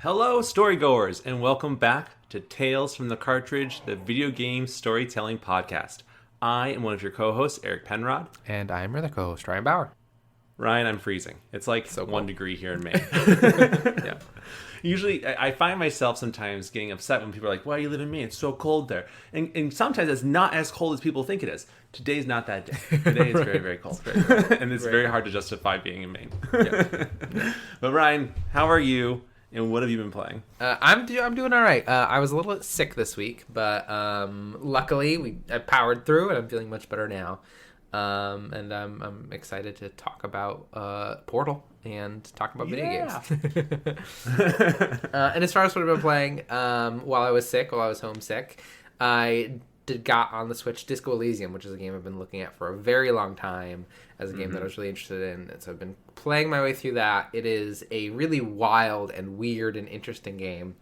Hello, storygoers, and welcome back to Tales from the Cartridge, the video game storytelling podcast. I am one of your co-hosts, Eric Penrod. And I'm your other co-host, Ryan Bauer. Ryan, I'm freezing. It's like So cold. 1 degree here in Maine. Yeah. Usually, I find myself sometimes getting upset when people are like, why do you live in Maine? It's so cold there. And sometimes it's not as cold as people think it is. Today's not that day. Today is very, very cold. And it's very hard to justify being in Maine. Yeah. But Ryan, how are you? And what have you been playing? I'm doing all right. I was a little bit sick this week, but luckily I powered through, and I'm feeling much better now. And I'm excited to talk about Portal and talk about video games. And as far as what I've been playing, while I was homesick, I got on the Switch Disco Elysium, which is a game I've been looking at for a very long time as a game that I was really interested in. And so I've been playing my way through that. It is a really wild and weird and interesting game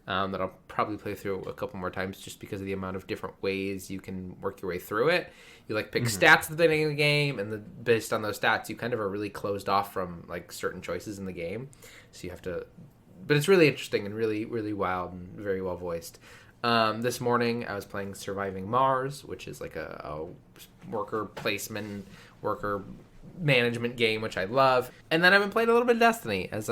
that I'll probably play through a couple more times just because of the amount of different ways you can work your way through it. You pick stats at the beginning of the game, and based on those stats, you kind of are really closed off from certain choices in the game. So you have to, but it's really interesting and really, really wild and very well voiced. This morning I was playing Surviving Mars, which is like a worker placement, worker management game, which I love. And then I've been playing a little bit of Destiny as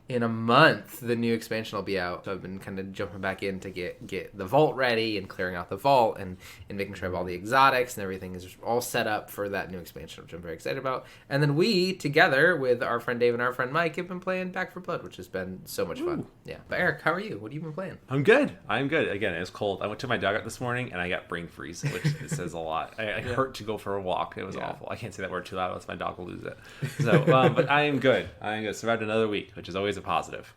in a month the new expansion will be out. So I've been kind of jumping back in to get the vault ready and clearing out the vault and making sure I have all the exotics and everything is all set up for that new expansion, which I'm very excited about. And then we, together with our friend Dave and our friend Mike, have been playing Back 4 Blood, which has been so much fun. Yeah. But Eric, how are you? What have you been playing? I'm good. Again, it was cold. I went to my dog out this morning and I got brain freeze, which says a lot. I hurt to go for a walk. It was awful. I can't say that word too loud, else my dog will lose it. So, but I am good. Survived another week, which is always a positive.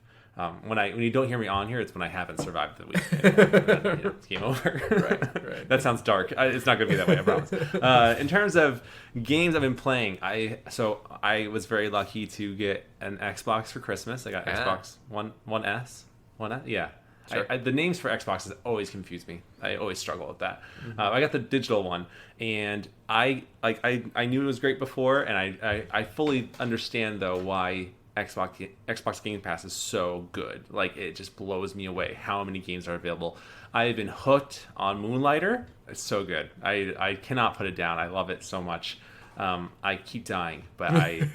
When you don't hear me on here, it's when I haven't survived the week. Then, it's game over. Right. That sounds dark. It's not going to be that way, I promise. In terms of games I've been playing, I was very lucky to get an Xbox for Christmas. I got Xbox One S. Yeah. Sure. The names for Xboxes always confuse me. I always struggle with that. Mm-hmm. I got the digital one, and I knew it was great before, and I fully understand though why Xbox Game Pass is so good. It just blows me away how many games are available. I've been hooked on Moonlighter. It's so good. I cannot put it down. I love it so much. I keep dying, but I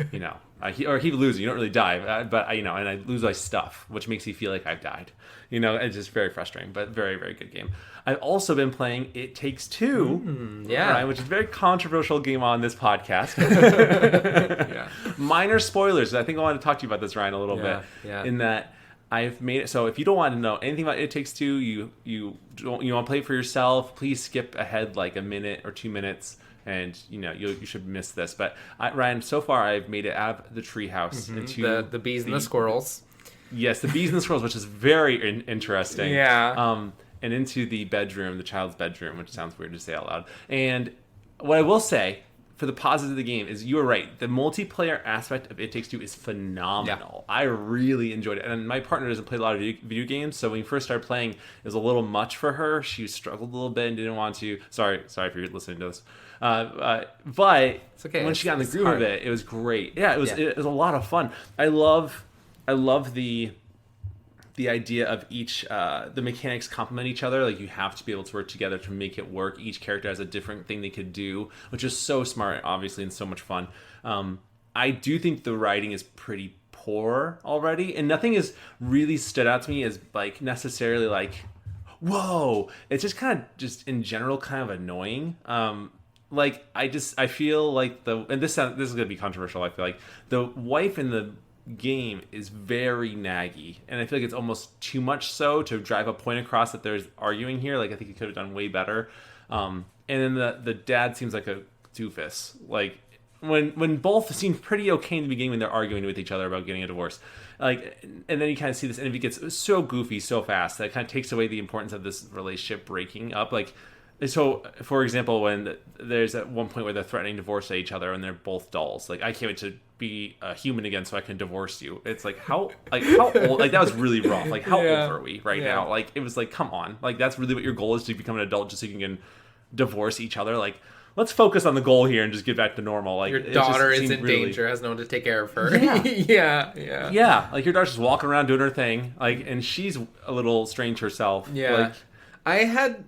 keep losing. You don't really die, but and I lose my stuff, which makes me feel like I've died. It's just very frustrating, but very, very good game. I've also been playing It Takes Two, right, which is a very controversial game on this podcast. Minor spoilers. I think I want to talk to you about this, Ryan, a little bit. Yeah. In that I've made it so if you don't want to know anything about It Takes Two, you want to play it for yourself, please skip ahead like a minute or 2 minutes. And you should miss this, but Ryan, so far I've made it out of the treehouse into the bees and the squirrels. Yes, the bees and the squirrels, which is very interesting. Yeah. And into the bedroom, the child's bedroom, which sounds weird to say out loud. And what I will say for the positive of the game is you were right. The multiplayer aspect of It Takes Two is phenomenal. Yeah. I really enjoyed it. And my partner doesn't play a lot of video games, so when we first started playing, it was a little much for her. She struggled a little bit and didn't want to. Sorry if you're listening to this. But it's okay. When she got in the groove of it, it was great. Yeah, it was a lot of fun. I love the idea of each the mechanics complement each other. You have to be able to work together to make it work. Each character has a different thing they could do, which is so smart, obviously, and so much fun. I do think the writing is pretty poor already, and nothing has really stood out to me as necessarily whoa. It's just kind of just in general kind of annoying. I feel like and this is gonna be controversial. I feel like the wife in the game is very naggy, and I feel like it's almost too much so to drive a point across that there's arguing here. I think he could have done way better. And then the dad seems like a doofus. When both seem pretty okay in the beginning when they're arguing with each other about getting a divorce. And then you kind of see this, and it gets so goofy so fast that it kind of takes away the importance of this relationship breaking up. So, for example, when there's at one point where they're threatening divorce at each other and they're both dolls, I can't wait to be a human again so I can divorce you. It's how old, that was really rough. How old are we now? It was come on. That's really what your goal is, to become an adult just so you can divorce each other. let's focus on the goal here and just get back to normal. Like your daughter is in danger, has no one to take care of her. Yeah. Like your daughter's just walking around doing her thing, like, and she's a little strange herself. Yeah. Like,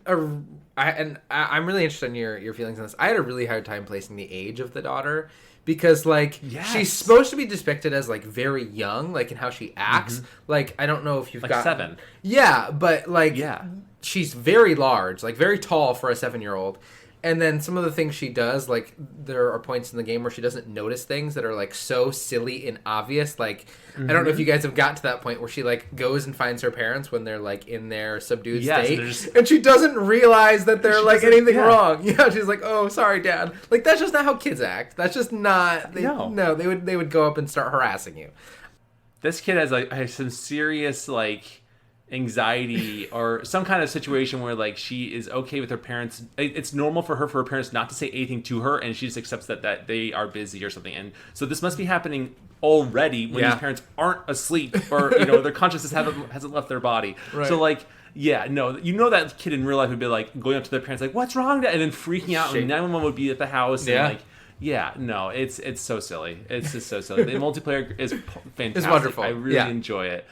I'm really interested in your feelings on this. I had a really hard time placing the age of the daughter. Because, like, she's supposed to be depicted as, like, very young, like, in how she acts. Mm-hmm. Like, I don't know if you've got... 7. Yeah, but, like, she's very large, like, very tall for a 7-year-old. And then some of the things she does, like, there are points in the game where she doesn't notice things that are, like, so silly and obvious. Like, I don't know if you guys have got to that point where she, like, goes and finds her parents when they're, like, in their subdued state. And she doesn't realize that they're, like, anything wrong. Yeah, she's like, oh, sorry, Dad. Like, that's just not how kids act. That's just not... No, they would go up and start harassing you. This kid has some serious, like... anxiety or some kind of situation where like she is okay with her parents. It's normal for her parents not to say anything to her, and she just accepts that they are busy or something. And so this must be happening already when these parents aren't asleep or their consciousness hasn't left their body. Right. So like that kid in real life would be like going up to their parents like, what's wrong, and then freaking out. And 911 would be at the house and like it's so silly. It's just so silly. The multiplayer is fantastic. It's wonderful. I really enjoy it.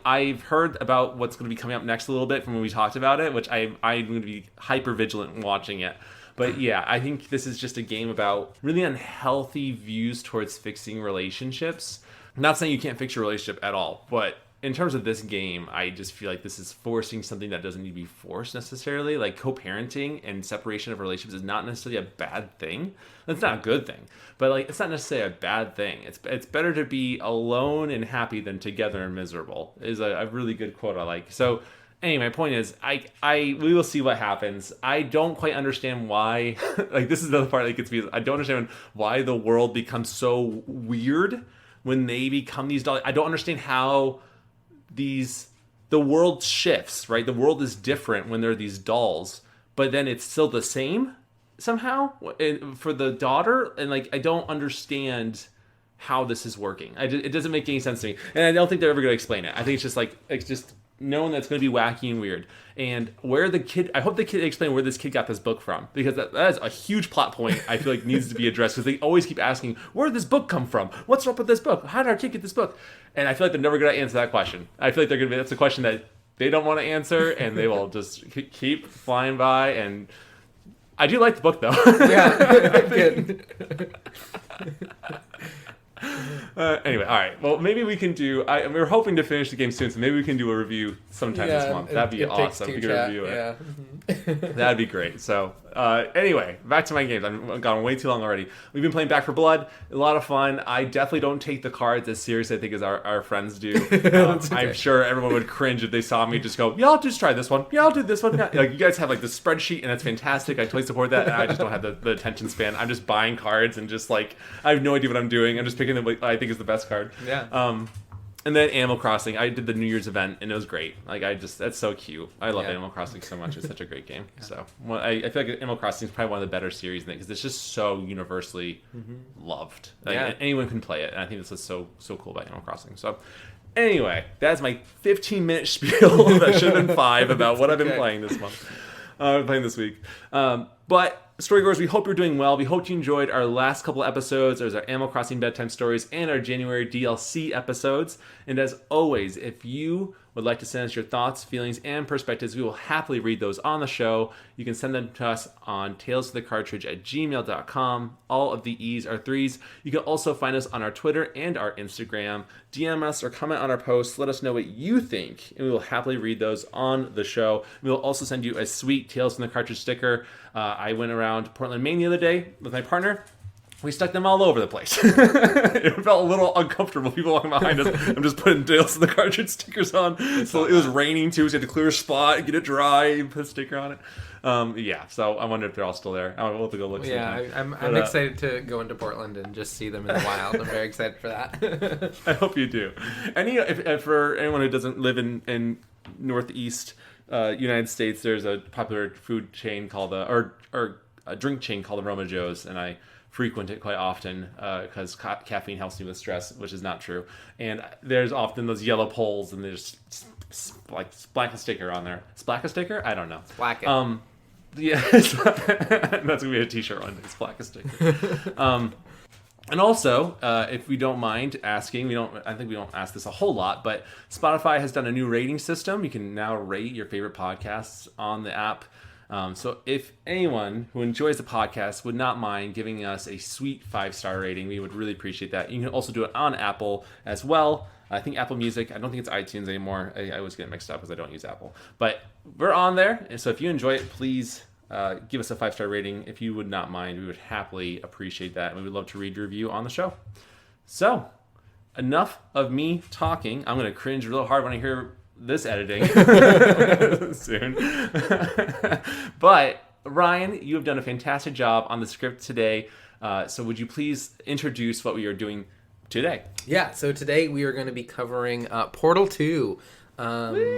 I've heard about what's going to be coming up next a little bit from when we talked about it, which I'm going to be hyper vigilant in watching it. But yeah, I think this is just a game about really unhealthy views towards fixing relationships. I'm not saying you can't fix your relationship at all, but in terms of this game, I just feel like this is forcing something that doesn't need to be forced necessarily. Like co-parenting and separation of relationships is not necessarily a bad thing. That's not a good thing, but like it's not necessarily a bad thing. It's better to be alone and happy than together and miserable. Is a really good quote I like. So anyway, my point is, we will see what happens. I don't quite understand why. Like this is another part that gets me. I don't understand why the world becomes so weird when they become these dolls. I don't understand how. The world shifts, right? The world is different when there are these dolls, but then it's still the same somehow for the daughter. And like, I don't understand how this is working. It doesn't make any sense to me. And I don't think they're ever going to explain it. I think it's just knowing that's going to be wacky and weird. And I hope the kid explain where this kid got this book from, because that is a huge plot point I feel like needs to be addressed, because they always keep asking, where did this book come from? What's up with this book? How did our kid get this book? And I feel like they're never going to answer that question. I feel like that's a question that they don't want to answer, and they will just keep flying by. And I do like the book, though. Yeah, good. Anyway, all right. Well, maybe we can do. We're hoping to finish the game soon, so maybe we can do a review sometime this month. That'd be awesome. We can review it. Yeah. That'd be great. So, anyway, back to my games. I've gone way too long already. We've been playing Back 4 Blood. A lot of fun. I definitely don't take the cards as seriously, I think, as our friends do. Okay. I'm sure everyone would cringe if they saw me just go, yeah, I'll just try this one. Yeah, I'll do this one. Yeah. Like, you guys have like the spreadsheet, and that's fantastic. I totally support that. And I just don't have the attention span. I'm just buying cards and just like, I have no idea what I'm doing. I'm just picking what I think is the best card. Yeah. And then Animal Crossing, I did the New Year's event, and it was great. Like, that's so cute. I love Animal Crossing so much. It's such a great game. Yeah. So, I feel like Animal Crossing is probably one of the better series in it, because it's just so universally loved. Like, anyone can play it, and I think this is so cool about Animal Crossing. So, anyway, that's my 15-minute spiel that should have been 5 about what I've been playing this month. Playing this week. But Storygoers, we hope you're doing well. We hope you enjoyed our last couple episodes. There's our Animal Crossing Bedtime Stories and our January DLC episodes. And as always, if you would like to send us your thoughts, feelings, and perspectives, we will happily read those on the show. You can send them to us on talesofthecartridge@gmail.com. All of the E's are 3's. You can also find us on our Twitter and our Instagram. DM us or comment on our posts. Let us know what you think, and we will happily read those on the show. We will also send you a sweet Tales from the Cartridge sticker. I went around Portland, Maine the other day with my partner. We stuck them all over the place. It felt a little uncomfortable. People walking behind us. I'm just putting Tales from the Cartridge stickers on. So it was raining too, so you had to clear a spot, get it dry, and put a sticker on it. So I wonder if they're all still there. We'll have to go look. Yeah, I'm excited to go into Portland and just see them in the wild. I'm very excited for that. I hope you do. If for anyone who doesn't live in Northeast United States, there's a popular food chain called or a drink chain called Aroma Joe's, and I frequent it quite often because caffeine helps me with stress, which is not true. And there's often those yellow poles, and there's like splack a sticker on there. Splack a sticker? I don't know. Splack it. Yeah, that's gonna be a T-shirt one. It's black as sticker. And also, if we don't mind asking, I think we don't ask this a whole lot, but Spotify has done a new rating system. You can now rate your favorite podcasts on the app. So if anyone who enjoys the podcast would not mind giving us a sweet 5-star rating, we would really appreciate that. You can also do it on Apple as well. I think Apple Music. I don't think it's iTunes anymore. I always get mixed up because I don't use Apple. But we're on there. So if you enjoy it, please give us a 5-star rating. If you would not mind, we would happily appreciate that. And we would love to read your review on the show. So enough of me talking. I'm going to cringe real hard when I hear this editing soon. But Ryan, you have done a fantastic job on the script today. So would you please introduce what we are doing today? Yeah, so today we are going to be covering Portal 2,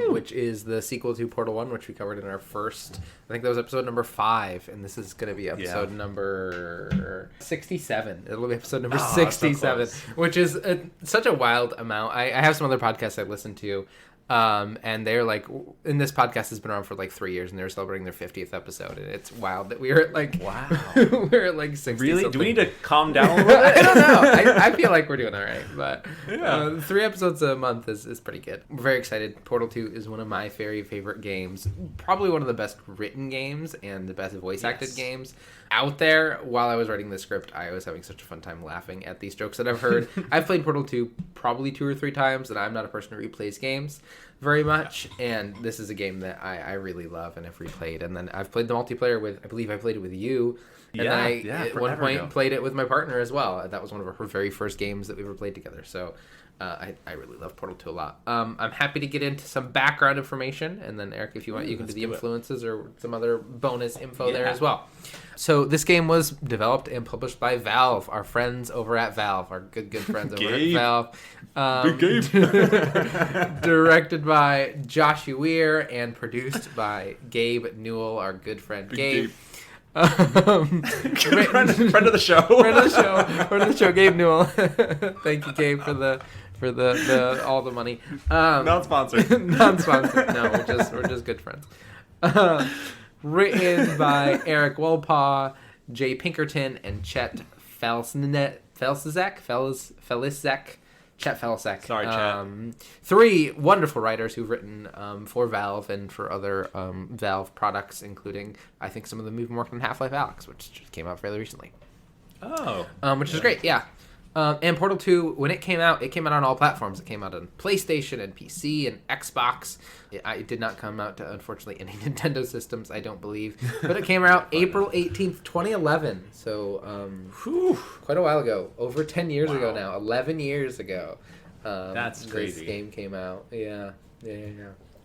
which is the sequel to Portal 1, which we covered in our first, I think that was episode number 5, and this is going to be episode number 67. It'll be episode number 67, so which is such a wild amount. I have some other podcasts I listen to, and they're like, and this podcast has been around for like 3 years, and they're celebrating their 50th episode, and it's wild that we were at like, wow, we're at like 60 really? something. Do we need to calm down a little bit? I don't know. I feel like we're doing all right, but 3 episodes a month is pretty good. We're very excited. Portal 2 is one of my very favorite games, probably one of the best written games and the best voice acted games out there. While I was writing the script, I was having such a fun time laughing at these jokes that I've heard. I've played Portal 2 probably 2 or 3 times, and I'm not a person who replays games very much, and this is a game that I really love and have replayed. And then I've played the multiplayer with, I believe I played it with you, and then I at one point played it with my partner as well. That was one of her very first games that we ever played together, so I really love Portal 2 a lot. I'm happy to get into some background information, and then Eric, if you want, you can do the influences or some other bonus info there as well. So this game was developed and published by Valve, our friends over at Valve, our good friends over at Valve. Big Gabe. Directed by Josh Weir and produced by Gabe Newell, our good friend Gabe. Friend of the show. Friend of the show, Gabe Newell. Thank you, Gabe, for the all the money. Non-sponsored. Non-sponsored. No, we're just good friends. Written by Eric Wolpaw, Jay Pinkerton, and Chet Felisek. Chet Felisek. Sorry, Chet. 3 wonderful writers who've written for Valve and for other Valve products, including, I think, some of them even worked on Half-Life Alyx, which just came out fairly recently. Oh. Which is great, yeah. And Portal 2, when it came out on all platforms. It came out on PlayStation and PC and Xbox. It did not come out to, unfortunately, any Nintendo systems, I don't believe. But it came out April 18th, 2011. So, quite a while ago. Over 10 years ago now. 11 years ago. That's crazy. This game came out. Yeah.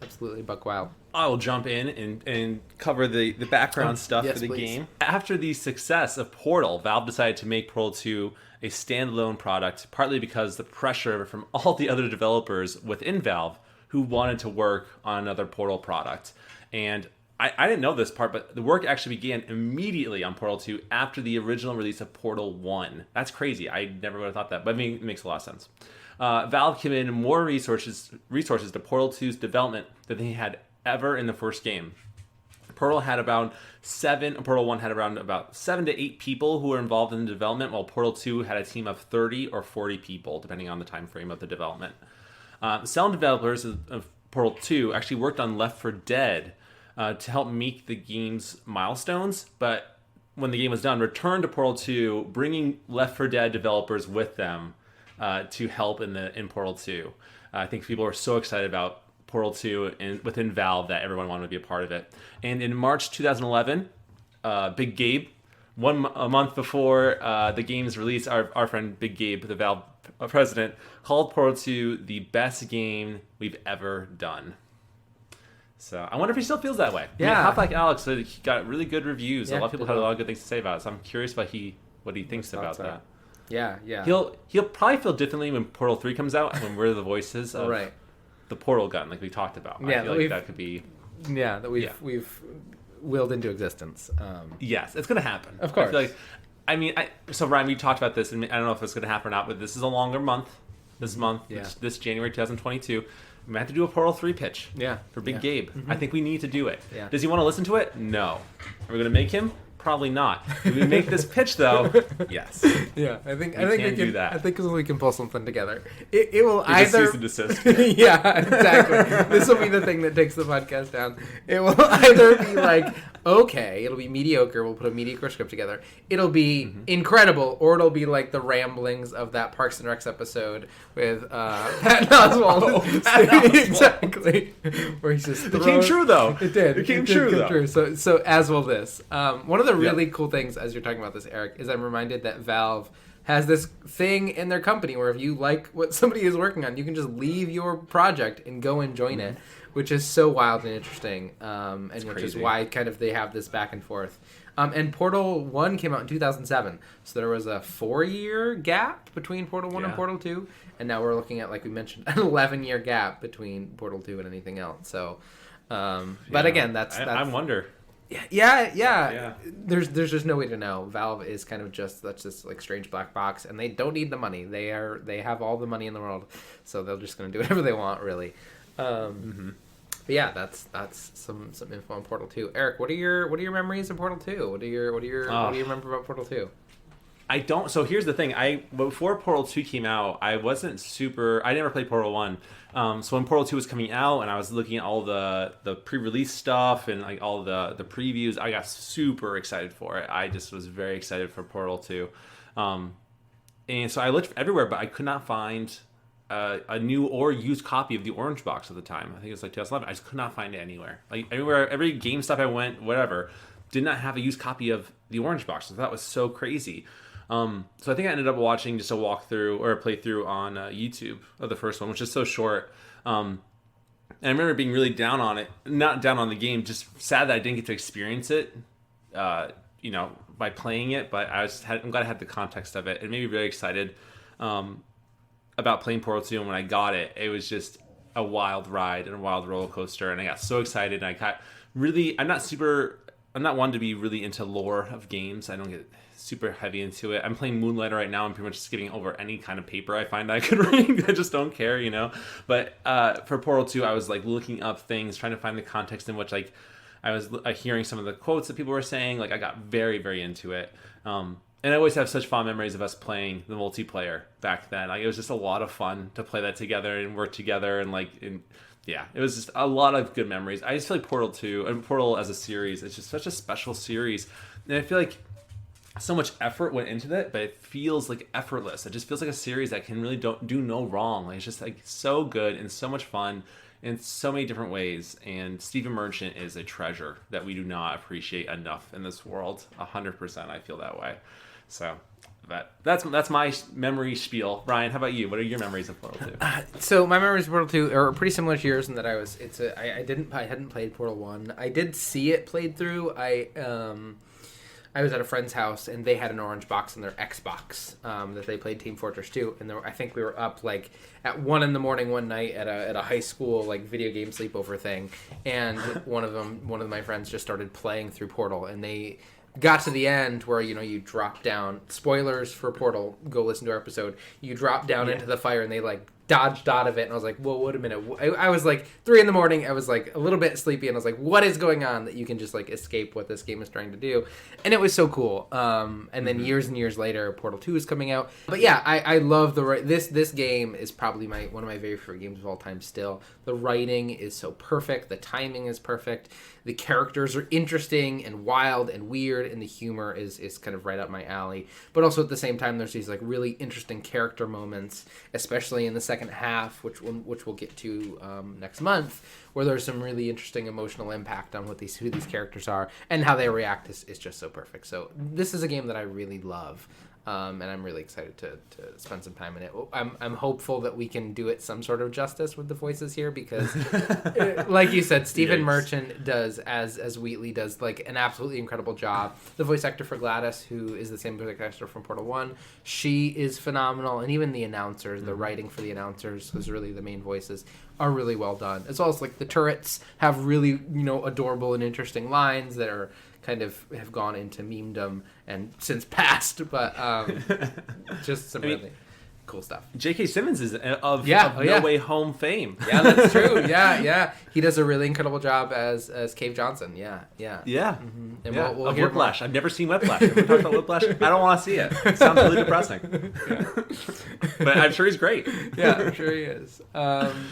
Absolutely buck wild. I will jump in and cover the background stuff for the game. After the success of Portal, Valve decided to make Portal 2 a standalone product, partly because the pressure from all the other developers within Valve who wanted to work on another Portal product. And I didn't know this part, but the work actually began immediately on Portal 2 after the original release of Portal 1. That's crazy. I never would have thought that, but I mean, it makes a lot of sense. Valve committed more resources to Portal 2's development than they had ever in the first game. Portal 1 had around 7 to 8 people who were involved in the development, while Portal 2 had a team of 30 or 40 people, depending on the time frame of the development. Some developers of Portal 2 actually worked on Left 4 Dead to help meet the game's milestones, but when the game was done, returned to Portal 2, bringing Left 4 Dead developers with them to help in Portal 2. I think people were so excited about Portal 2 within Valve that everyone wanted to be a part of it. And in March 2011, Big Gabe, a month before the game's release, our friend Big Gabe, the Valve president, called Portal 2 the best game we've ever done. So I wonder if he still feels that way. Yeah. I mean, Half-Life Alyx, he got really good reviews. Yeah, a lot of people had a lot of good things to say about it. So I'm curious what he thinks about that. Yeah. He'll probably feel differently when Portal 3 comes out, when we're the voices of the portal gun, like we talked about. Yeah, I feel like that could be... Yeah, that we've willed into existence. Yes, it's going to happen. Of course. I feel like, so Ryan, we talked about this, and I don't know if it's going to happen or not, but this is a longer month. This month, this January 2022, we might have to do a Portal 3 pitch. Yeah. For Big Yeah. Gabe. Mm-hmm. I think we need to do it. Yeah. Does he want to listen to it? No. Are we going to make him? Probably not. If we make this pitch, though, yes. Yeah, I think We we can do can. that. I think we can pull something together. It will We just either cease and desist. yeah, exactly. This will be the thing that takes the podcast down. It will either be like, okay, it'll be mediocre. We'll put a mediocre script together. It'll be incredible, or it'll be like the ramblings of that Parks and Recs episode with Patton Oswalt. Exactly. Where he's just It came true, though. It did. It came true, though. So as will this. One of the really cool things, as you're talking about this, Eric, is I'm reminded that Valve has this thing in their company where if you like what somebody is working on, you can just leave your project and go and join it, which is so wild and interesting, and which crazy. is why kind of they have this back and forth. And Portal 1 came out in 2007, so there was a 4-year gap between Portal 1 and Portal 2, and now we're looking at, like we mentioned, an 11-year gap between Portal 2 and anything else. So, but again, that's I wonder. Yeah. There's just no way to know. Valve is kind of just like strange black box, and they don't need the money. They have all the money in the world, so they're just gonna do whatever they want, really. But yeah, that's some info on Portal 2. Eric, what are your memories of Portal 2? What do you remember about Portal 2? I don't. So here's the thing. Before Portal 2 came out, I never played Portal 1. So when Portal 2 was coming out, and I was looking at all the pre-release stuff and like all the previews, I got super excited for it. I just was very excited for Portal 2. And so I looked everywhere, but I could not find a new or used copy of the Orange Box at the time. I think it was like 2011. I just could not find it anywhere. Like everywhere, every GameStop I went, whatever, did not have a used copy of the Orange Box. So that was so crazy. So I think I ended up watching just a walkthrough or a playthrough on YouTube of the first one, which is so short. And I remember being really down on it, not down on the game, just sad that I didn't get to experience it, by playing it. But I'm glad I had the context of it. It made me very excited about playing Portal 2. And when I got it, it was just a wild ride and a wild roller coaster. And I got so excited. And I got really, I'm not one to be really into lore of games. I don't get super heavy into it. I'm playing Moonlighter right now. I'm pretty much skipping over any kind of paper I find I could read. I just don't care, But for Portal 2, I was like looking up things, trying to find the context in which like I was hearing some of the quotes that people were saying. Like I got very, very into it. And I always have such fond memories of us playing the multiplayer back then. Like it was just a lot of fun to play that together and work together it was just a lot of good memories. I just feel like Portal 2 and Portal as a series, it's just such a special series. And I feel like so much effort went into it, but it feels like effortless. It just feels like a series that can really do no wrong. Like it's just like so good and so much fun in so many different ways. And Stephen Merchant is a treasure that we do not appreciate enough in this world. 100%, I feel that way. So that's my memory spiel. Brian, how about you? What are your memories of Portal 2? So my memories of Portal 2 are pretty similar to yours in that I hadn't played Portal 1. I did see it played through. I was at a friend's house and they had an Orange Box on their Xbox that they played Team Fortress 2, and I think we were up like at 1 a.m. one night at a high school like video game sleepover thing, and one of my friends just started playing through Portal, and they got to the end where you drop down. Spoilers for Portal. Go listen to our episode. You drop down into the fire and they like dodged out of it, and I was like, whoa, wait a minute. I was like 3 a.m. I was like a little bit sleepy, and I was like, what is going on that you can just like escape what this game is trying to do? And it was so cool. And then years and years later, Portal 2 is coming out. But yeah, I love this game is probably one of my very favorite games of all time still. The writing is so perfect. The timing is perfect. The characters are interesting and wild and weird, and the humor is kind of right up my alley. But also at the same time, there's these like really interesting character moments, especially in the second half, which we'll get to next month, where there's some really interesting emotional impact on who these characters are and how they react is just so perfect. So this is a game that I really love. And I'm really excited to spend some time in it. I'm hopeful that we can do it some sort of justice with the voices here because, like you said, Stephen Merchant does, as Wheatley does, like an absolutely incredible job. The voice actor for Gladys, who is the same voice actor from Portal 1, she is phenomenal. And even the announcers, the writing for the announcers, who's really the main voices, are really well done. As well as like the turrets have really, adorable and interesting lines that are kind of have gone into memedom and since passed, but just some really... cool stuff. J.K. Simmons is of No No Way Home fame. Yeah, that's true. Yeah. He does a really incredible job as Cave Johnson. Yeah. Mm-hmm. And we'll hear Whiplash. I've never seen Whiplash. Have we talked about Whiplash? I don't want to see it. It sounds really depressing. But I'm sure he's great. Yeah, I'm sure he is.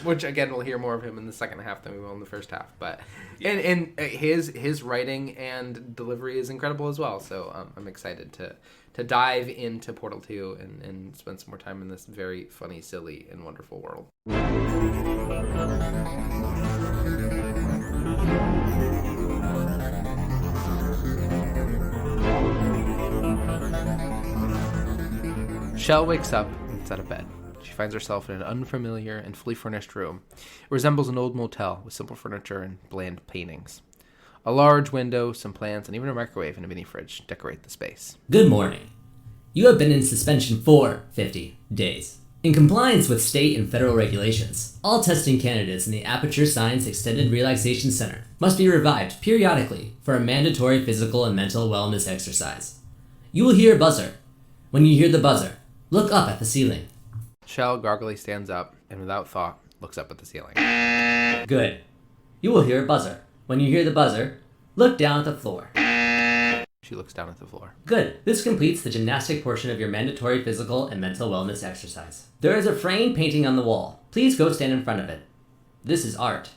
Which, again, we'll hear more of him in the second half than we will in the first half. But and his writing and delivery is incredible as well. So I'm excited to dive into Portal 2 and spend some more time in this very funny, silly, and wonderful world. Shell wakes up and gets out of bed. She finds herself in an unfamiliar and fully furnished room. It resembles an old motel with simple furniture and bland paintings. A large window, some plants, and even a microwave and a mini fridge decorate the space. Good morning. You have been in suspension for 50 days. In compliance with state and federal regulations, all testing candidates in the Aperture Science Extended Relaxation Center must be revived periodically for a mandatory physical and mental wellness exercise. You will hear a buzzer. When you hear the buzzer, look up at the ceiling. Shell groggily stands up and without thought looks up at the ceiling. Good. You will hear a buzzer. When you hear the buzzer, look down at the floor. She looks down at the floor. Good. This completes the gymnastic portion of your mandatory physical and mental wellness exercise. There is a framed painting on the wall. Please go stand in front of it. This is art.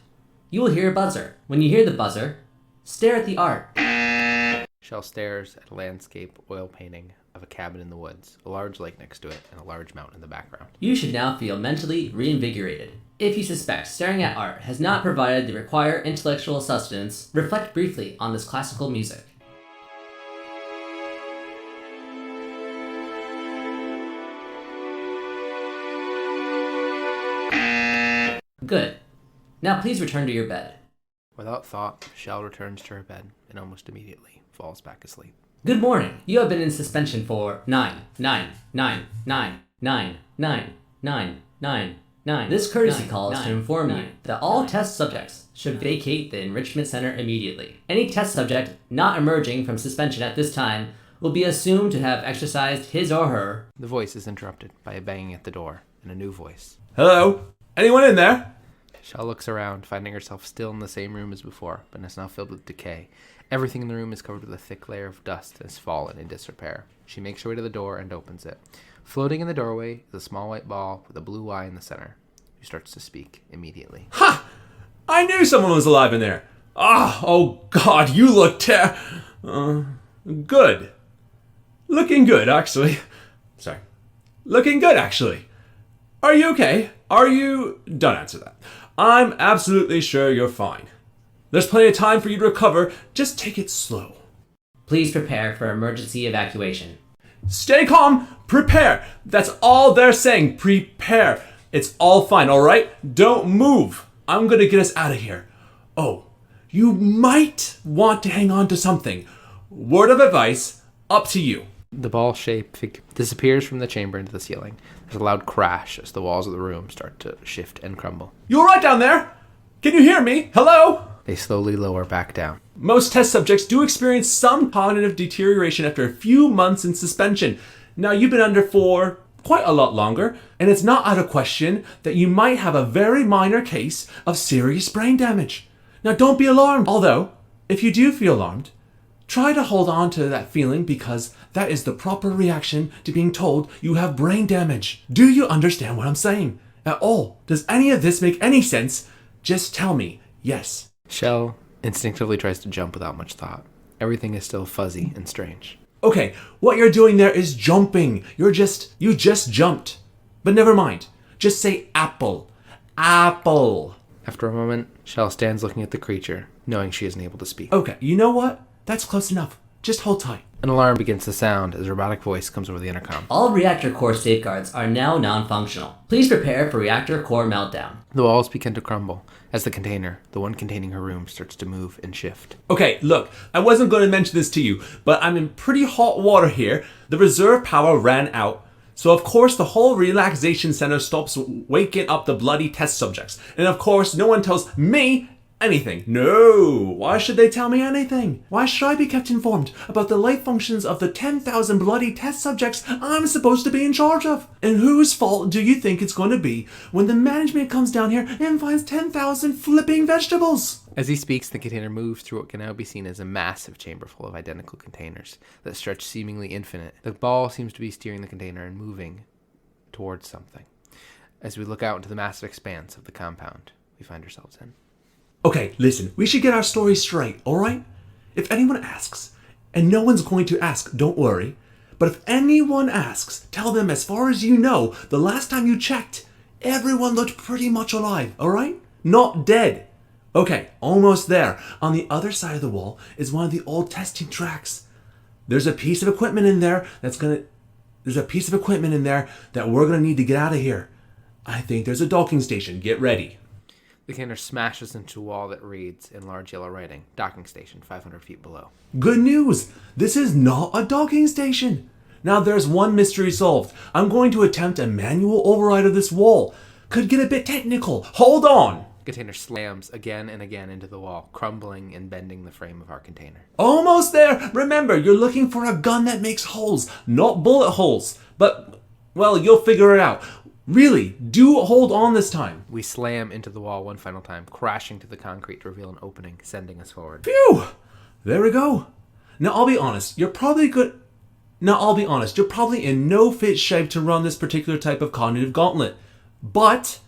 You will hear a buzzer. When you hear the buzzer, stare at the art. Shell stares at a landscape oil painting of a cabin in the woods, a large lake next to it, and a large mountain in the background. You should now feel mentally reinvigorated. If you suspect staring at art has not provided the required intellectual sustenance, reflect briefly on this classical music. Good. Now please return to your bed. Without thought, Shell returns to her bed and almost immediately falls back asleep. Good morning. You have been in suspension for 9. This courtesy call is to inform you that all test subjects should vacate the enrichment center immediately. Any test subject not emerging from suspension at this time will be assumed to have exercised his or her. The voice is interrupted by a banging at the door and a new voice. Hello? Anyone in there? Shell looks around, finding herself still in the same room as before, but is now filled with decay. Everything in the room is covered with a thick layer of dust and has fallen in disrepair. She makes her way to the door and opens it. Floating in the doorway is a small white ball with a blue eye in the center, who starts to speak immediately. Ha! I knew someone was alive in there. Oh God, you look good. Looking good, actually. Sorry. Looking good, actually. Are you okay? Don't answer that. I'm absolutely sure you're fine. There's plenty of time for you to recover. Just take it slow. Please prepare for emergency evacuation. Stay calm. Prepare. That's all they're saying. Prepare. It's all fine, all right? Don't move. I'm going to get us out of here. Oh, you might want to hang on to something. Word of advice, up to you. The ball-shaped figure disappears from the chamber into the ceiling. There's a loud crash as the walls of the room start to shift and crumble. You all right down there? Can you hear me? Hello? They slowly lower back down. Most test subjects do experience some cognitive deterioration after a few months in suspension. Now, you've been under for quite a lot longer, and it's not out of question that you might have a very minor case of serious brain damage. Now, don't be alarmed. Although, if you do feel alarmed, try to hold on to that feeling because that is the proper reaction to being told you have brain damage. Do you understand what I'm saying at all? Does any of this make any sense? Just tell me yes. Shell instinctively tries to jump without much thought. Everything is still fuzzy and strange. Okay, what you're doing there is jumping. You just jumped. But never mind. Just say apple. Apple. After a moment, Shell stands looking at the creature, knowing she isn't able to speak. Okay, you know what? That's close enough. Just hold tight. An alarm begins to sound as a robotic voice comes over the intercom. All reactor core safeguards are now non-functional. Please prepare for reactor core meltdown. The walls begin to crumble as the container, the one containing her room, starts to move and shift. Okay, look, I wasn't going to mention this to you, but I'm in pretty hot water here. The reserve power ran out. So of course the whole relaxation center stops waking up the bloody test subjects. And of course no one tells me anything. No! Why should they tell me anything? Why should I be kept informed about the life functions of the 10,000 bloody test subjects I'm supposed to be in charge of? And whose fault do you think it's going to be when the management comes down here and finds 10,000 flipping vegetables? As he speaks, the container moves through what can now be seen as a massive chamber full of identical containers that stretch seemingly infinite. The ball seems to be steering the container and moving towards something. As we look out into the massive expanse of the compound we find ourselves in. Okay, listen, we should get our story straight, alright? If anyone asks, and no one's going to ask, don't worry, but if anyone asks, tell them as far as you know, the last time you checked, everyone looked pretty much alive, alright? Not dead. Okay, almost there. On the other side of the wall is one of the old testing tracks. There's a piece of equipment in there that we're gonna need to get out of here. I think there's a docking station. Get ready. The container smashes into a wall that reads in large yellow writing, docking station 500 feet below. Good news! This is not a docking station. Now there's one mystery solved. I'm going to attempt a manual override of this wall. Could get a bit technical. Hold on! Container slams again and again into the wall, crumbling and bending the frame of our container. Almost there! Remember, you're looking for a gun that makes holes, not bullet holes. But, well, you'll figure it out. Really, do hold on this time. We slam into the wall one final time, crashing to the concrete to reveal an opening, sending us forward. Phew! There we go. Now, I'll be honest, you're probably in no fit shape to run this particular type of cognitive gauntlet. But,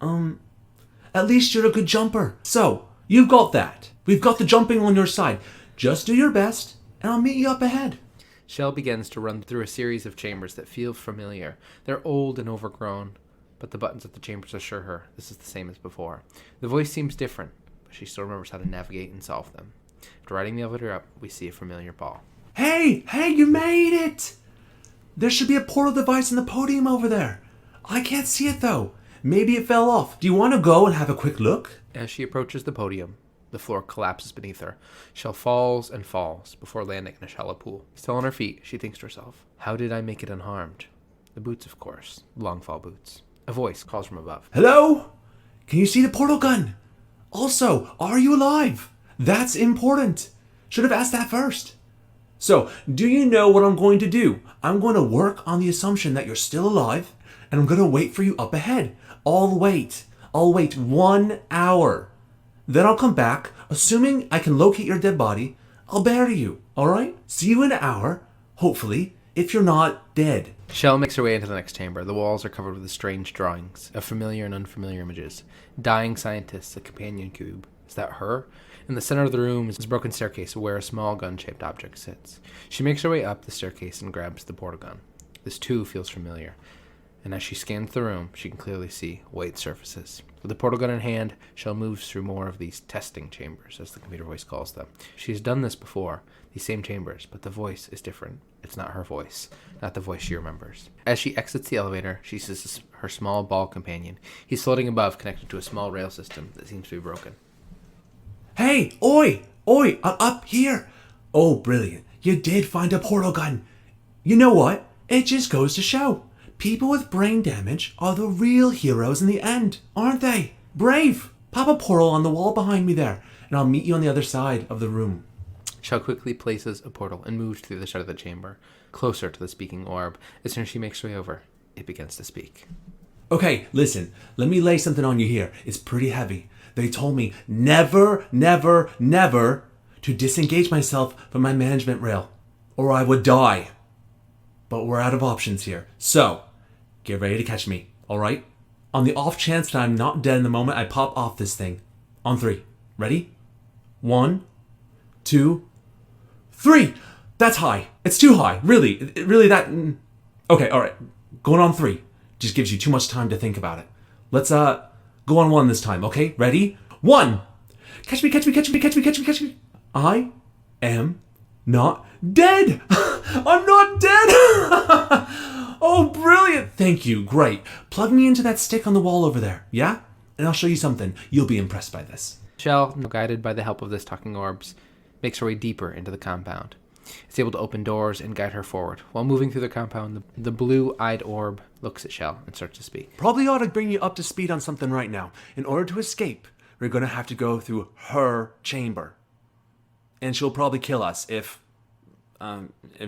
at least you're a good jumper. So, you've got that. We've got the jumping on your side. Just do your best, and I'll meet you up ahead. Shell begins to run through a series of chambers that feel familiar. They're old and overgrown, but the buttons at the chambers assure her this is the same as before. The voice seems different, but she still remembers how to navigate and solve them. After riding the elevator up, we see a familiar ball. Hey, you made it! There should be a portal device in the podium over there. I can't see it though. Maybe it fell off. Do you want to go and have a quick look? As she approaches the podium, the floor collapses beneath her. Shell falls and falls before landing in a shallow pool. Still on her feet, she thinks to herself, how did I make it unharmed? The boots, of course. Long fall boots. A voice calls from above. Hello? Can you see the portal gun? Also, are you alive? That's important. Should have asked that first. So, do you know what I'm going to do? I'm going to work on the assumption that you're still alive, and I'm going to wait for you up ahead. I'll wait 1 hour. Then I'll come back, assuming I can locate your dead body. I'll bury you, alright? See you in an hour, hopefully, if you're not dead. Shell makes her way into the next chamber. The walls are covered with strange drawings of familiar and unfamiliar images. Dying scientists, a companion cube. Is that her? In the center of the room is a broken staircase where a small gun-shaped object sits. She makes her way up the staircase and grabs the portal gun. This too feels familiar. And as she scans the room, she can clearly see white surfaces. With the portal gun in hand, Shell moves through more of these testing chambers, as the computer voice calls them. She has done this before, these same chambers, but the voice is different. It's not her voice, not the voice she remembers. As she exits the elevator, she sees her small ball companion. He's floating above, connected to a small rail system that seems to be broken. Hey, oi, I'm up here. Oh, brilliant. You did find a portal gun. You know what? It just goes to show. People with brain damage are the real heroes in the end, aren't they? Brave! Pop a portal on the wall behind me there, and I'll meet you on the other side of the room. Shell quickly places a portal and moves to the other side of the chamber, closer to the speaking orb. As soon as she makes her way over, it begins to speak. Okay, listen, let me lay something on you here. It's pretty heavy. They told me never to disengage myself from my management rail, or I would die. But we're out of options here, so get ready to catch me, alright? On the off chance that I'm not dead in the moment I pop off this thing. On 3. Ready? 1, 2, 3! That's high. It's too high. Really that... Okay, alright. Going on 3. Just gives you too much time to think about it. Let's, go on 1 this time, okay? Ready? 1! Catch me. I am not dead! I'm not dead! Oh, brilliant! Thank you, great. Plug me into that stick on the wall over there, yeah? And I'll show you something. You'll be impressed by this. Shell, guided by the help of this talking orbs, makes her way deeper into the compound. It's able to open doors and guide her forward. While moving through the compound, the blue-eyed orb looks at Shell and starts to speak. Probably ought to bring you up to speed on something right now. In order to escape, we're going to have to go through her chamber. And she'll probably kill us if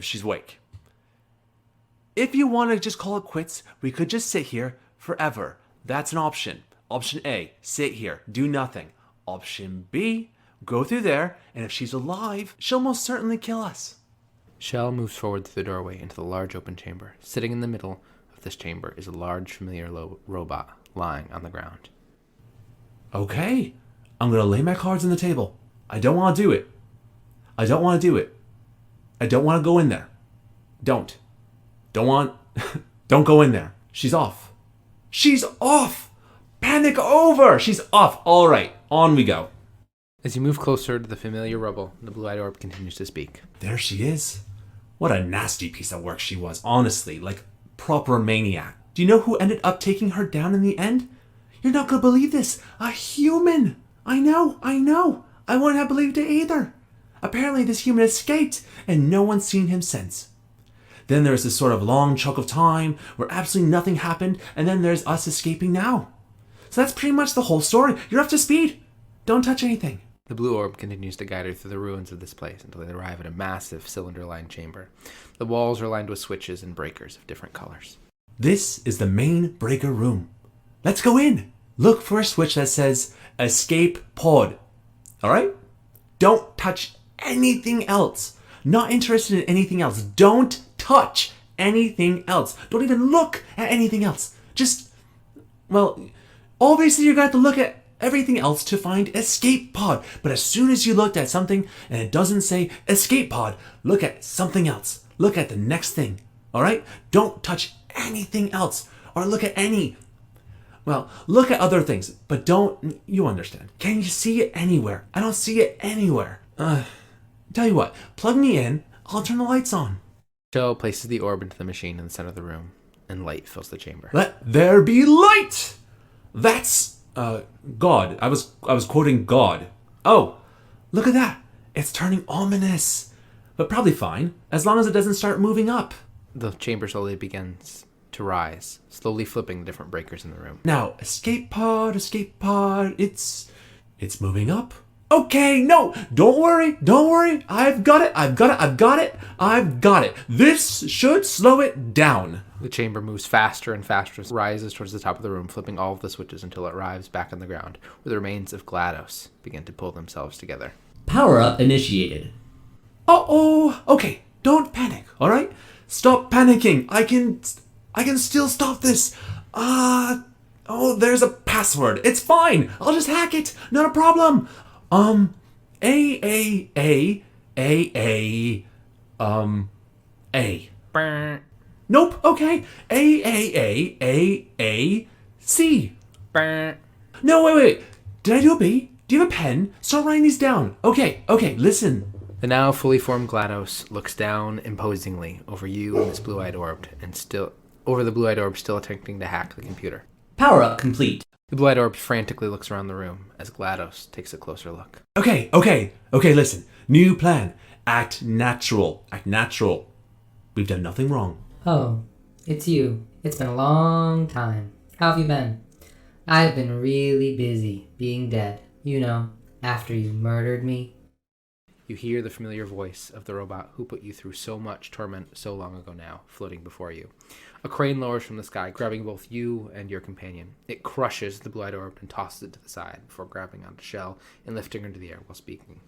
she's awake. If you want to just call it quits, we could just sit here forever. That's an option. Option A, sit here, do nothing. Option B, go through there, and if she's alive, she'll most certainly kill us. Shell moves forward through the doorway into the large open chamber. Sitting in the middle of this chamber is a large, familiar robot lying on the ground. Okay, I'm going to lay my cards on the table. I don't want to do it. I don't want to do it. I don't want to go in there. Don't go in there. She's off. She's off! Panic over! She's off. All right, on we go. As you move closer to the familiar rubble, the blue-eyed orb continues to speak. There she is. What a nasty piece of work she was, honestly, like proper maniac. Do you know who ended up taking her down in the end? You're not going to believe this. A human. I know. I wouldn't have believed it either. Apparently this human escaped, and no one's seen him since. Then there's this sort of long chunk of time where absolutely nothing happened, and then there's us escaping now. So that's pretty much the whole story. You're up to speed. Don't touch anything. The blue orb continues to guide her through the ruins of this place until they arrive at a massive cylinder-lined chamber. The walls are lined with switches and breakers of different colors. This is the main breaker room. Let's go in. Look for a switch that says escape pod. All right? Don't touch anything else. Not interested in anything else. Don't touch anything else. Don't even look at anything else. Obviously you're going to have to look at everything else to find escape pod. But as soon as you looked at something and it doesn't say escape pod, look at something else. Look at the next thing. All right? Don't touch anything else. Or look at look at other things, but you understand. Can you see it anywhere? I don't see it anywhere. Tell you what, plug me in, I'll turn the lights on. Shell places the orb into the machine in the center of the room, and light fills the chamber. Let there be light! That's, God. I was quoting God. Oh, look at that. It's turning ominous. But probably fine, as long as it doesn't start moving up. The chamber slowly begins to rise, slowly flipping the different breakers in the room. Now, escape pod, it's moving up. Okay, no, don't worry, I've got it. This should slow it down. The chamber moves faster and faster, rises towards the top of the room, flipping all of the switches until it arrives back on the ground, where the remains of GLaDOS begin to pull themselves together. Power-up initiated. Uh-oh, okay, don't panic, alright? Stop panicking, I can still stop this. There's a password. It's fine. I'll just hack it. Not a problem. A. Nope. Okay. C. No, wait. Did I do a B? Do you have a pen? Start writing these down. Okay, listen. The now fully formed GLaDOS looks down imposingly over you and this blue-eyed orb, over the blue-eyed orb still attempting to hack the computer. Power-up complete. The blue-eyed orb frantically looks around the room as GLaDOS takes a closer look. Okay, listen. New plan. Act natural. We've done nothing wrong. Oh, it's you. It's been a long time. How have you been? I've been really busy being dead. You know, after you murdered me. You hear the familiar voice of the robot who put you through so much torment so long ago now, floating before you. A crane lowers from the sky, grabbing both you and your companion. It crushes the blue-eyed orb and tosses it to the side before grabbing onto Shell and lifting her into the air while speaking.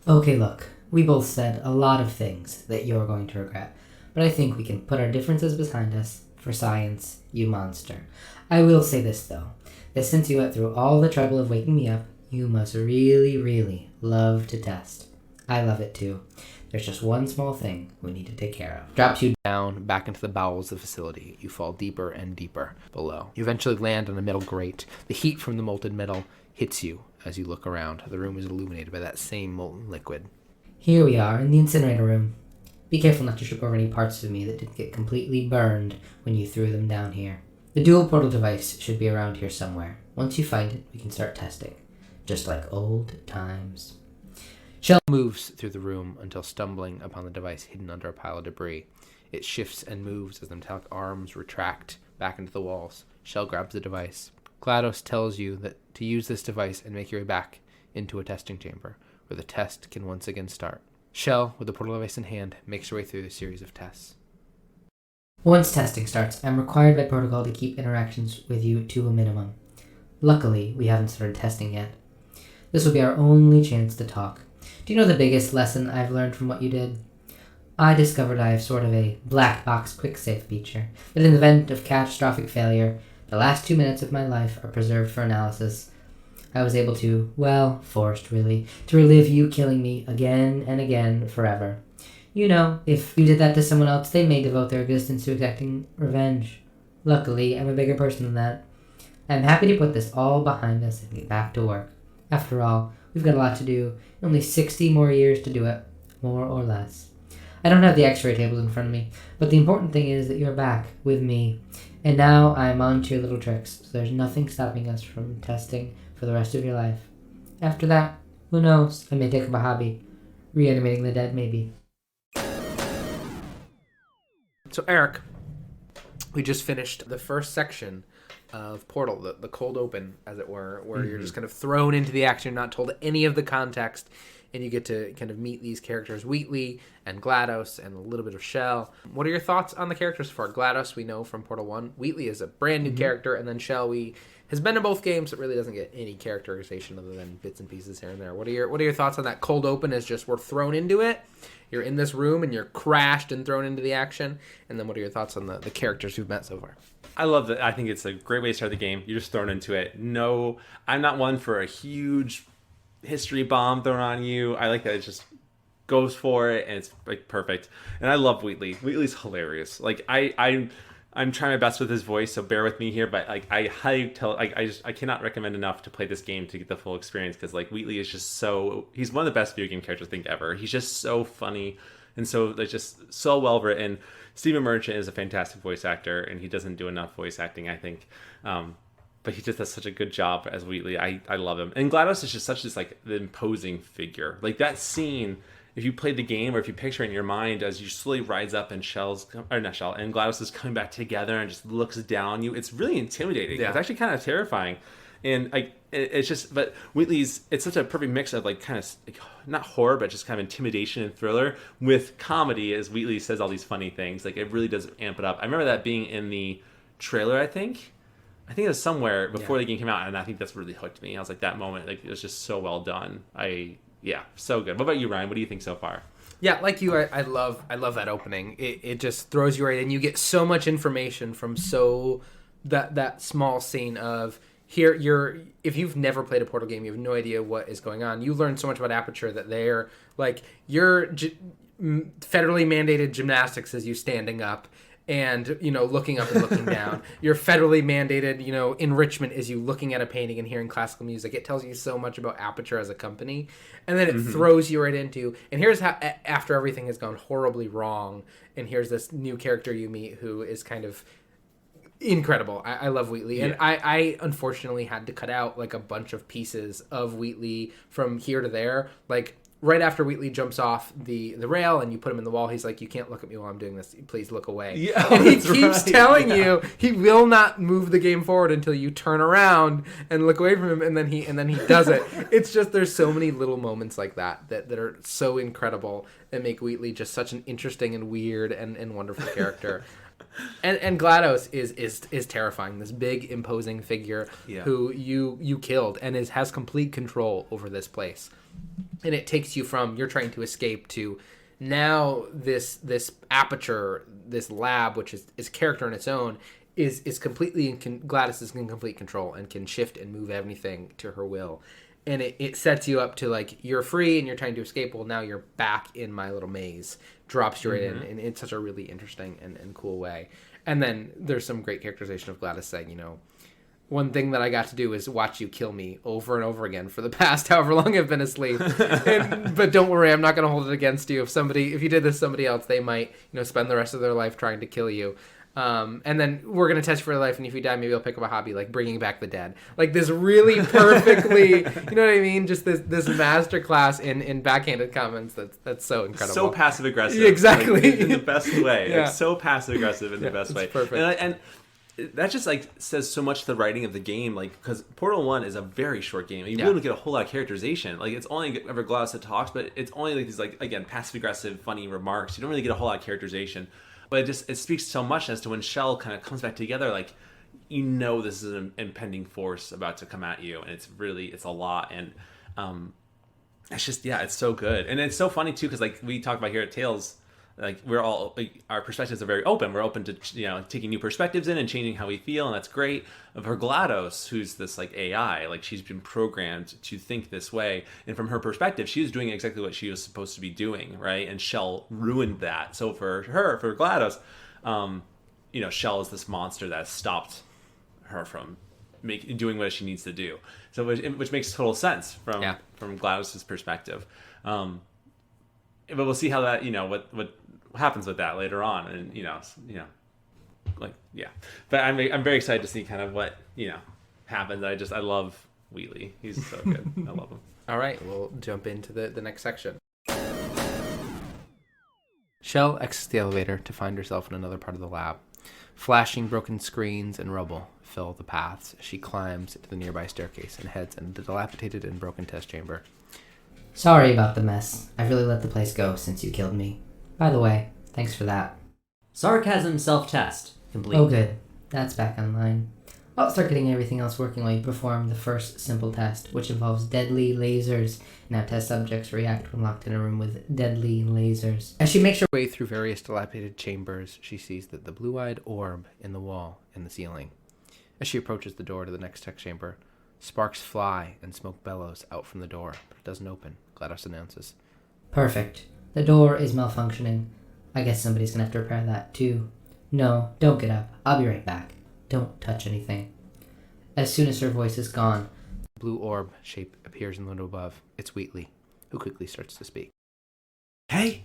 Okay, look. We both said a lot of things that you're going to regret, but I think we can put our differences behind us for science, you monster. I will say this, though, that since you went through all the trouble of waking me up, you must really, really love to test. I love it too. There's just one small thing we need to take care of. Drops you down back into the bowels of the facility. You fall deeper and deeper below. You eventually land on a metal grate. The heat from the molten metal hits you as you look around. The room is illuminated by that same molten liquid. Here we are in the incinerator room. Be careful not to trip over any parts of me that didn't get completely burned when you threw them down here. The dual portal device should be around here somewhere. Once you find it, we can start testing. Just like old times. Shell moves through the room until stumbling upon the device hidden under a pile of debris. It shifts and moves as the metallic arms retract back into the walls. Shell grabs the device, GLaDOS tells you that to use this device and make your way back into a testing chamber, where the test can once again start. Shell, with the portal device in hand, makes her way through the series of tests. Once testing starts, I'm required by protocol to keep interactions with you to a minimum. Luckily, we haven't started testing yet. This will be our only chance to talk. Do you know the biggest lesson I've learned from what you did? I discovered I have sort of a black box quick save feature, that in the event of catastrophic failure, the last 2 minutes of my life are preserved for analysis. I was able to, well, forced really, to relive you killing me again and again forever. You know, if you did that to someone else, they may devote their existence to exacting revenge. Luckily, I'm a bigger person than that. I'm happy to put this all behind us and get back to work. After all, we've got a lot to do, only 60 more years to do it, more or less. I don't have the x-ray tables in front of me, but the important thing is that you're back with me. And now I'm on to your little tricks, so there's nothing stopping us from testing for the rest of your life. After that, who knows? I may take up a hobby. Reanimating the dead, maybe. So, Eric, we just finished the first section of Portal, the cold open, as it were, where you're just kind of thrown into the action, not told any of the context, and you get to kind of meet these characters, Wheatley and GLaDOS and a little bit of Shell. What are your thoughts on the characters so far? GLaDOS, we know from Portal 1. Wheatley is a brand new character, and then Shell, has been in both games, but really doesn't get any characterization other than bits and pieces here and there. What are your thoughts on that cold open? Is just we're thrown into it, you're in this room, and you're crashed and thrown into the action, and then what are your thoughts on the characters we've met so far? I love that. I think it's a great way to start the game. You're just thrown into it. No, I'm not one for a huge history bomb thrown on you. I like that it just goes for it and it's like perfect. And I love Wheatley. Wheatley's hilarious. Like I'm trying my best with his voice, so bear with me here. But like I cannot recommend enough to play this game to get the full experience, because like Wheatley is just he's one of the best video game characters I think ever. He's just so funny and so like just so well written. Stephen Merchant is a fantastic voice actor, and he doesn't do enough voice acting, I think. But he just does such a good job as Wheatley. I love him. And GLaDOS is just such this like the imposing figure. Like that scene, if you played the game or if you picture it in your mind as you slowly rise up and and GLaDOS is coming back together and just looks down on you, it's really intimidating. Yeah. It's actually kind of terrifying. And like it's just, but Wheatley's, it's such a perfect mix of like kind of like, not horror, but just kind of intimidation and thriller with comedy, as Wheatley says all these funny things. Like it really does amp it up. I remember that being in the trailer, I think it was somewhere before the game came out, and I think that's really hooked me. I was like, that moment, like it was just so well done. So good. What about you, Ryan? What do you think so far? Yeah, like you, I love that opening. It just throws you right in. You get so much information from that small scene of here. If you've never played a Portal game, you have no idea what is going on. You learn so much about Aperture that they're like federally mandated gymnastics as you standing up. And, looking up and looking down. Your federally mandated, enrichment is you looking at a painting and hearing classical music. It tells you so much about Aperture as a company. And then it throws you right into, and here's how, after everything has gone horribly wrong, and here's this new character you meet who is kind of incredible. I love Wheatley. Yeah. And I unfortunately had to cut out, like, a bunch of pieces of Wheatley from here to there. Like, right after Wheatley jumps off the rail and you put him in the wall, he's like, you can't look at me while I'm doing this. Please look away. Yeah, and he keeps telling you he will not move the game forward until you turn around and look away from him, and then he does it. It's just, there's so many little moments like that are so incredible and make Wheatley just such an interesting and weird and wonderful character. And GLaDOS is terrifying. This big, imposing figure who you killed and has complete control over this place. And it takes you from you're trying to escape to now this Aperture, this lab, which is character in its own, is completely GLaDOS is in complete control and can shift and move anything to her will. And it sets you up to, like, you're free and you're trying to escape. Well, now you're back in my little maze. Drops you right in. And it's such a really interesting and cool way. And then there's some great characterization of GLaDOS saying, one thing that I got to do is watch you kill me over and over again for the past however long I've been asleep. But don't worry, I'm not going to hold it against you. If you did this to somebody else, they might, spend the rest of their life trying to kill you. And then we're going to test for your life, and if you die, maybe I'll pick up a hobby like bringing back the dead. Like this really perfectly, you know what I mean? Just this masterclass in backhanded comments that's so incredible. So passive aggressive. Exactly. Like, in the best way. Yeah. Like so passive aggressive in the best way. Perfect. And that just like says so much to the writing of the game, like because Portal 1 is a very short game. You really don't get a whole lot of characterization. Like it's only ever GLaDOS that talks, but it's only like these like again passive aggressive funny remarks. You don't really get a whole lot of characterization, but it speaks so much as to when Shell kind of comes back together, like you know this is an impending force about to come at you, and it's a lot. And it's just it's so good. And it's so funny too because like we talk about here at Tales, like we're all like, our perspectives are very open. We're open to taking new perspectives in and changing how we feel, and that's great. For GLaDOS, who's this like AI, like she's been programmed to think this way, and from her perspective, she was doing exactly what she was supposed to be doing, right? And Shell ruined that. So for GLaDOS, Shell is this monster that stopped her from doing what she needs to do. So which makes total sense from GLaDOS's perspective. But we'll see how that what happens with that later on, and But I'm very excited to see kind of what happens. I love Wheatley. He's so good. I love him. All right, we'll jump into the next section. Shell exits the elevator to find herself in another part of the lab. Flashing broken screens and rubble fill the paths. She climbs to the nearby staircase and heads into the dilapidated and broken test chamber. Sorry about the mess. I really let the place go since you killed me. By the way, thanks for that. Sarcasm self-test complete. Oh good. That's back online. I'll start getting everything else working while you perform the first simple test, which involves deadly lasers. Now test subjects react when locked in a room with deadly lasers. As she makes her way through various dilapidated chambers, she sees that the blue-eyed orb in the wall and the ceiling. As she approaches the door to the next tech chamber, sparks fly and smoke bellows out from the door, but it doesn't open, GLaDOS announces. Perfect. The door is malfunctioning. I guess somebody's gonna have to repair that too. No, don't get up. I'll be right back. Don't touch anything. As soon as her voice is gone, a blue orb shape appears in the window above. It's Wheatley, who quickly starts to speak. Hey,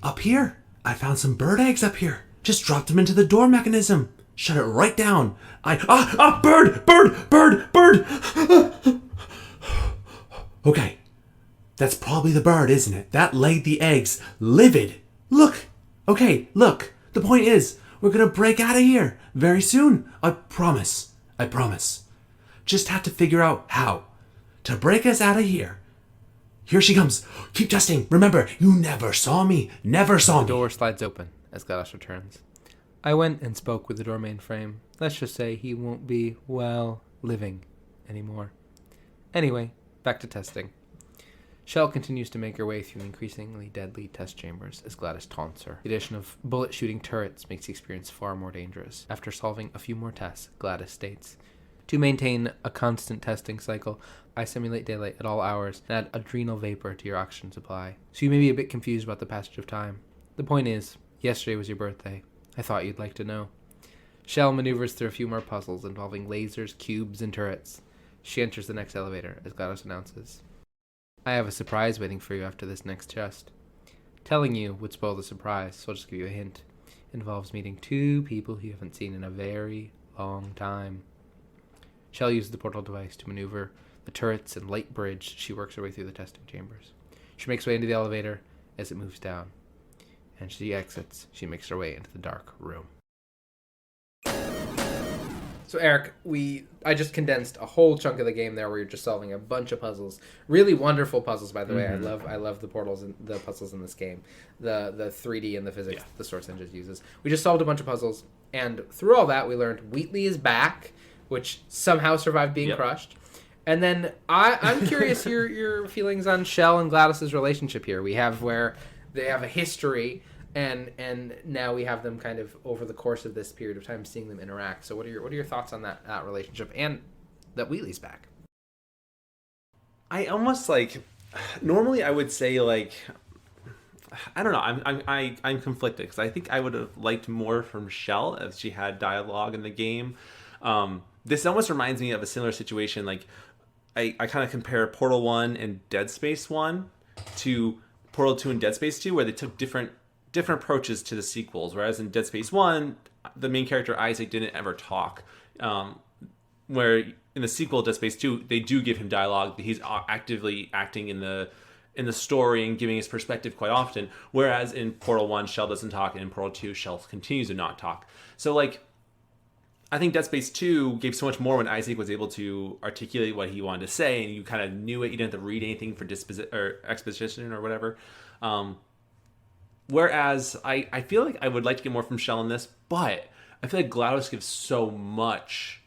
up here! I found some bird eggs up here. Just dropped them into the door mechanism. Shut it right down. Bird! Okay, that's probably the bird, isn't it? That laid the eggs, livid. Look. The point is, we're gonna break out of here very soon. I promise. Just have to figure out how to break us out of here. Here she comes. Keep testing. Remember, you never saw me. The door slides open as GLaDOS returns. I went and spoke with the door mainframe. Let's just say he won't be, living anymore. Anyway, back to testing. Shell continues to make her way through increasingly deadly test chambers as GLaDOS taunts her. The addition of bullet-shooting turrets makes the experience far more dangerous. After solving a few more tests, GLaDOS states, to maintain a constant testing cycle, I simulate daylight at all hours and add adrenal vapor to your oxygen supply. So you may be a bit confused about the passage of time. The point is, yesterday was your birthday. I thought you'd like to know. Shell maneuvers through a few more puzzles involving lasers, cubes, and turrets. She enters the next elevator as GLaDOS announces, I have a surprise waiting for you after this next test. Telling you would spoil the surprise, so I'll just give you a hint. It involves meeting two people you haven't seen in a very long time. Shell uses the portal device to maneuver the turrets and light bridge. She works her way through the testing chambers. She makes her way into the elevator as it moves down. And she exits. She makes her way into the dark room. So Eric, I just condensed a whole chunk of the game there where you're just solving a bunch of puzzles. Really wonderful puzzles, by the way. I love the portals and the puzzles in this game. The 3D and the physics the Source Engine uses. We just solved a bunch of puzzles, and through all that we learned Wheatley is back, which somehow survived being crushed. And then I'm curious your feelings on Shell and GLaDOS's relationship here. We have where they have a history, and now we have them kind of over the course of this period of time seeing them interact. So what are your thoughts on that relationship and that Wheatley's back? I almost normally I would say I don't know. I'm conflicted because I think I would have liked more from Shell if she had dialogue in the game. This almost reminds me of a similar situation. I kind of compare Portal 1 and Dead Space 1 to Portal 2 and Dead Space 2, where they took different approaches to the sequels. Whereas in Dead Space 1, the main character Isaac didn't ever talk. Where in the sequel, Dead Space 2, they do give him dialogue. He's actively acting in the story and giving his perspective quite often. Whereas in Portal 1, Shell doesn't talk, and in Portal 2, Shell continues to not talk. So I think Dead Space 2 gave so much more when Isaac was able to articulate what he wanted to say, and you kind of knew it. You didn't have to read anything for exposition or whatever. Whereas I feel like I would like to get more from Shell in this, but I feel like GLaDOS gives so much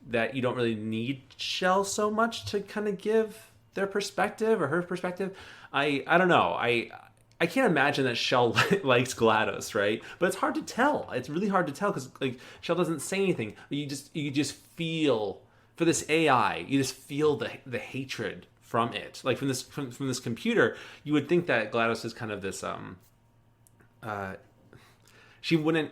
that you don't really need Shell so much to kind of give their perspective or her perspective. I don't know. I can't imagine that Shell likes GLaDOS, right? But it's hard to tell. It's really hard to tell because like Shell doesn't say anything. You just feel for this AI. You just feel the hatred from it. Like from this computer, you would think that GLaDOS is kind of this she wouldn't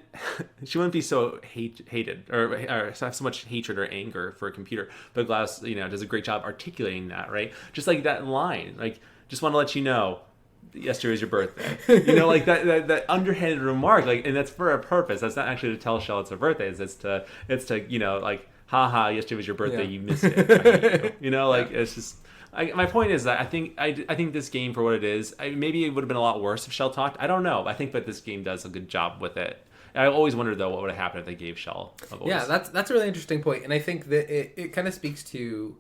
be so hated or have so much hatred or anger for a computer. But GLaDOS, does a great job articulating that, right? Just like that line, like just want to let you know. Yesterday was your birthday. Like that underhanded remark, like, and that's for a purpose. That's not actually to tell Shell it's her birthday. It's to like, haha, yesterday was your birthday. You missed it. I hate you. It's just. My point is that I think this game for what it is, maybe it would have been a lot worse if Shell talked. I don't know. I think that this game does a good job with it. I always wondered though what would have happened if they gave Shell a voice. Yeah, that's a really interesting point, and I think that it kind of speaks to.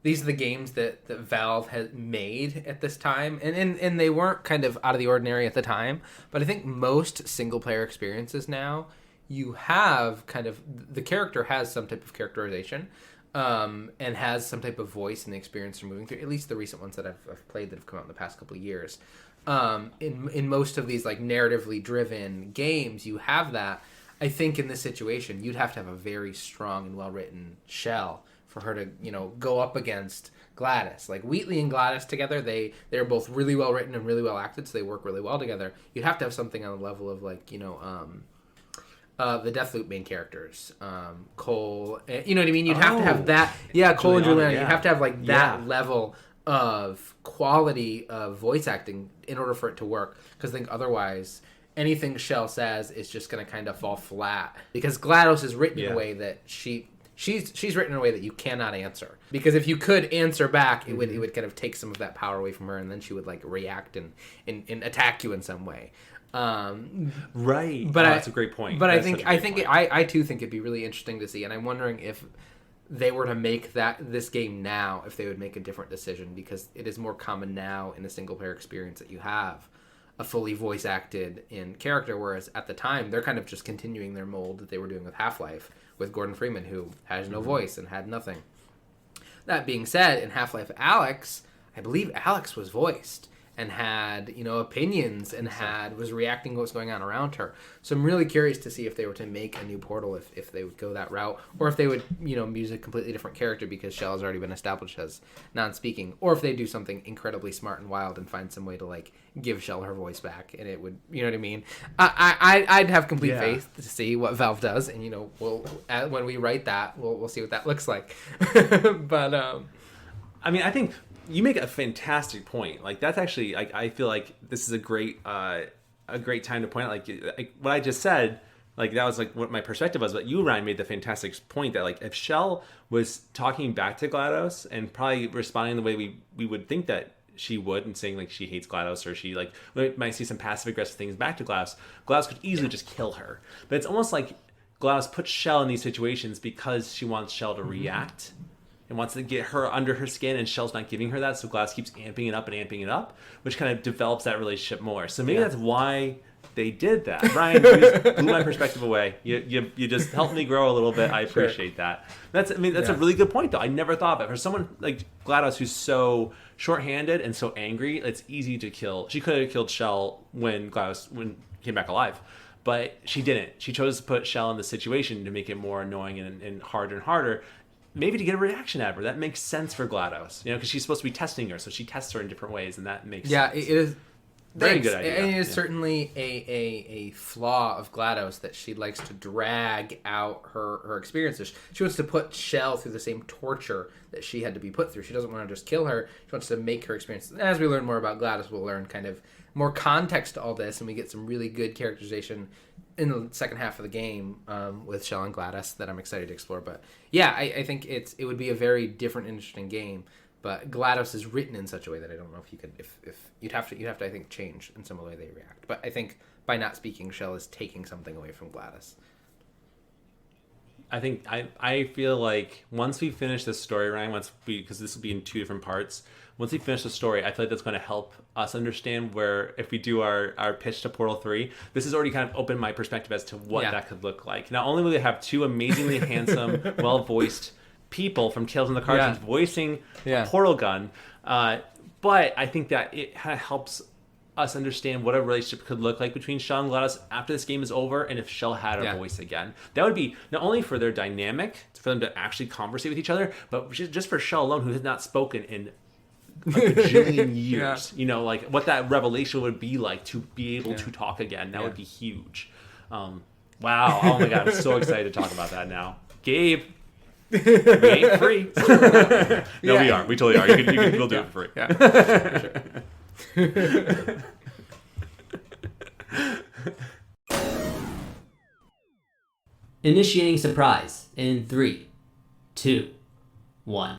These are the games that Valve has made at this time, and they weren't kind of out of the ordinary at the time, but I think most single-player experiences now, you have kind of, the character has some type of characterization, and has some type of voice in the experience you're moving through, at least the recent ones that I've played that have come out in the past couple of years. In most of these like narratively driven games, you have that. I think in this situation, you'd have to have a very strong and well-written Shell for her to, go up against GLaDOS. Like Wheatley and GLaDOS together, they're both really well written and really well acted, so they work really well together. You'd have to have something on the level of like, the Deathloop main characters, Cole. You know what I mean? You'd have to have that. Yeah, Cole and Juliana. Yeah. You'd have to have like that level of quality of voice acting in order for it to work. Because I think otherwise, anything Shell says is just going to kind of fall flat. Because GLaDOS is written in a way that She's written in a way that you cannot answer, because if you could answer back, it would kind of take some of that power away from her, and then she would like react and attack you in some way. Right, but that's a great point. But I too think it'd be really interesting to see, and I'm wondering if they were to make this game now, if they would make a different decision, because it is more common now in a single player experience that you have a fully voice acted in character, whereas at the time they're kind of just continuing their mold that they were doing with Half-Life with Gordon Freeman, who has no voice and had nothing. That being said, in Half-Life Alyx, I believe Alyx was voiced and had, opinions and was reacting to what was going on around her. So I'm really curious to see if they were to make a new Portal, if they would go that route, or if they would, use a completely different character because Shell has already been established as non-speaking, or if they do something incredibly smart and wild and find some way to, like, give Shell her voice back, and it would, you know what I mean? I'd have complete faith to see what Valve does, and, when we write that, we'll see what that looks like. But, I think you make a fantastic point. Like that's actually, I feel like this is a great time to point out. Like what I just said, like that was like what my perspective was. But you, Ryan, made the fantastic point that like if Shell was talking back to GLaDOS and probably responding the way we would think that she would, and saying like she hates GLaDOS, or she like might see some passive aggressive things back to GLaDOS, GLaDOS could easily just kill her. But it's almost like GLaDOS puts Shell in these situations because she wants Shell to react. And wants to get her under her skin, and Shell's not giving her that, so GLaDOS keeps amping it up, which kind of develops that relationship more. So maybe that's why they did that. Ryan, you just blew my perspective away. You just helped me grow a little bit. I appreciate that. That's a really good point, though. I never thought of it. For someone like GLaDOS who's so short-handed and so angry, it's easy to kill. She could have killed Shell when GLaDOS came back alive. But she didn't. She chose to put Shell in the situation to make it more annoying and harder and harder. Maybe to get a reaction out of her. That makes sense for GLaDOS, because she's supposed to be testing her, so she tests her in different ways, and that makes sense. It is very good idea. And it is certainly a flaw of GLaDOS that she likes to drag out her experiences. She wants to put Shell through the same torture that she had to be put through. She doesn't want to just kill her. She wants to make her experience. As we learn more about GLaDOS, we'll learn kind of more context to all this, and we get some really good characterization in the second half of the game with Shell and GLaDOS that I'm excited to explore. But yeah, I think it would be a very different, interesting game. But GLaDOS is written in such a way that I don't know if you could, if you'd have to I think change in some way they react. But I think by not speaking, Shell is taking something away from GLaDOS. I feel like once we finish this storyline, because this will be in 2 different parts. Once we finish the story, I feel like that's going to help us understand where, if we do our pitch to Portal 3, this has already kind of opened my perspective as to what that could look like. Not only will they have 2 amazingly handsome, well-voiced people from Tales from the Cartridge voicing a portal gun, but I think that it kind of helps us understand what a relationship could look like between Shell and GLaDOS after this game is over, and if Shell had a voice again. That would be not only for their dynamic, for them to actually conversate with each other, but just for Shell alone, who has not spoken in a bajillion years. You know, like what that revelation would be like to be able to talk again. That would be huge. Wow. Oh my God. I'm so excited to talk about that now. Gabe, we ain't free. No, we are. We totally are. We'll do it for free. Yeah. Initiating surprise in 3, 2, 1.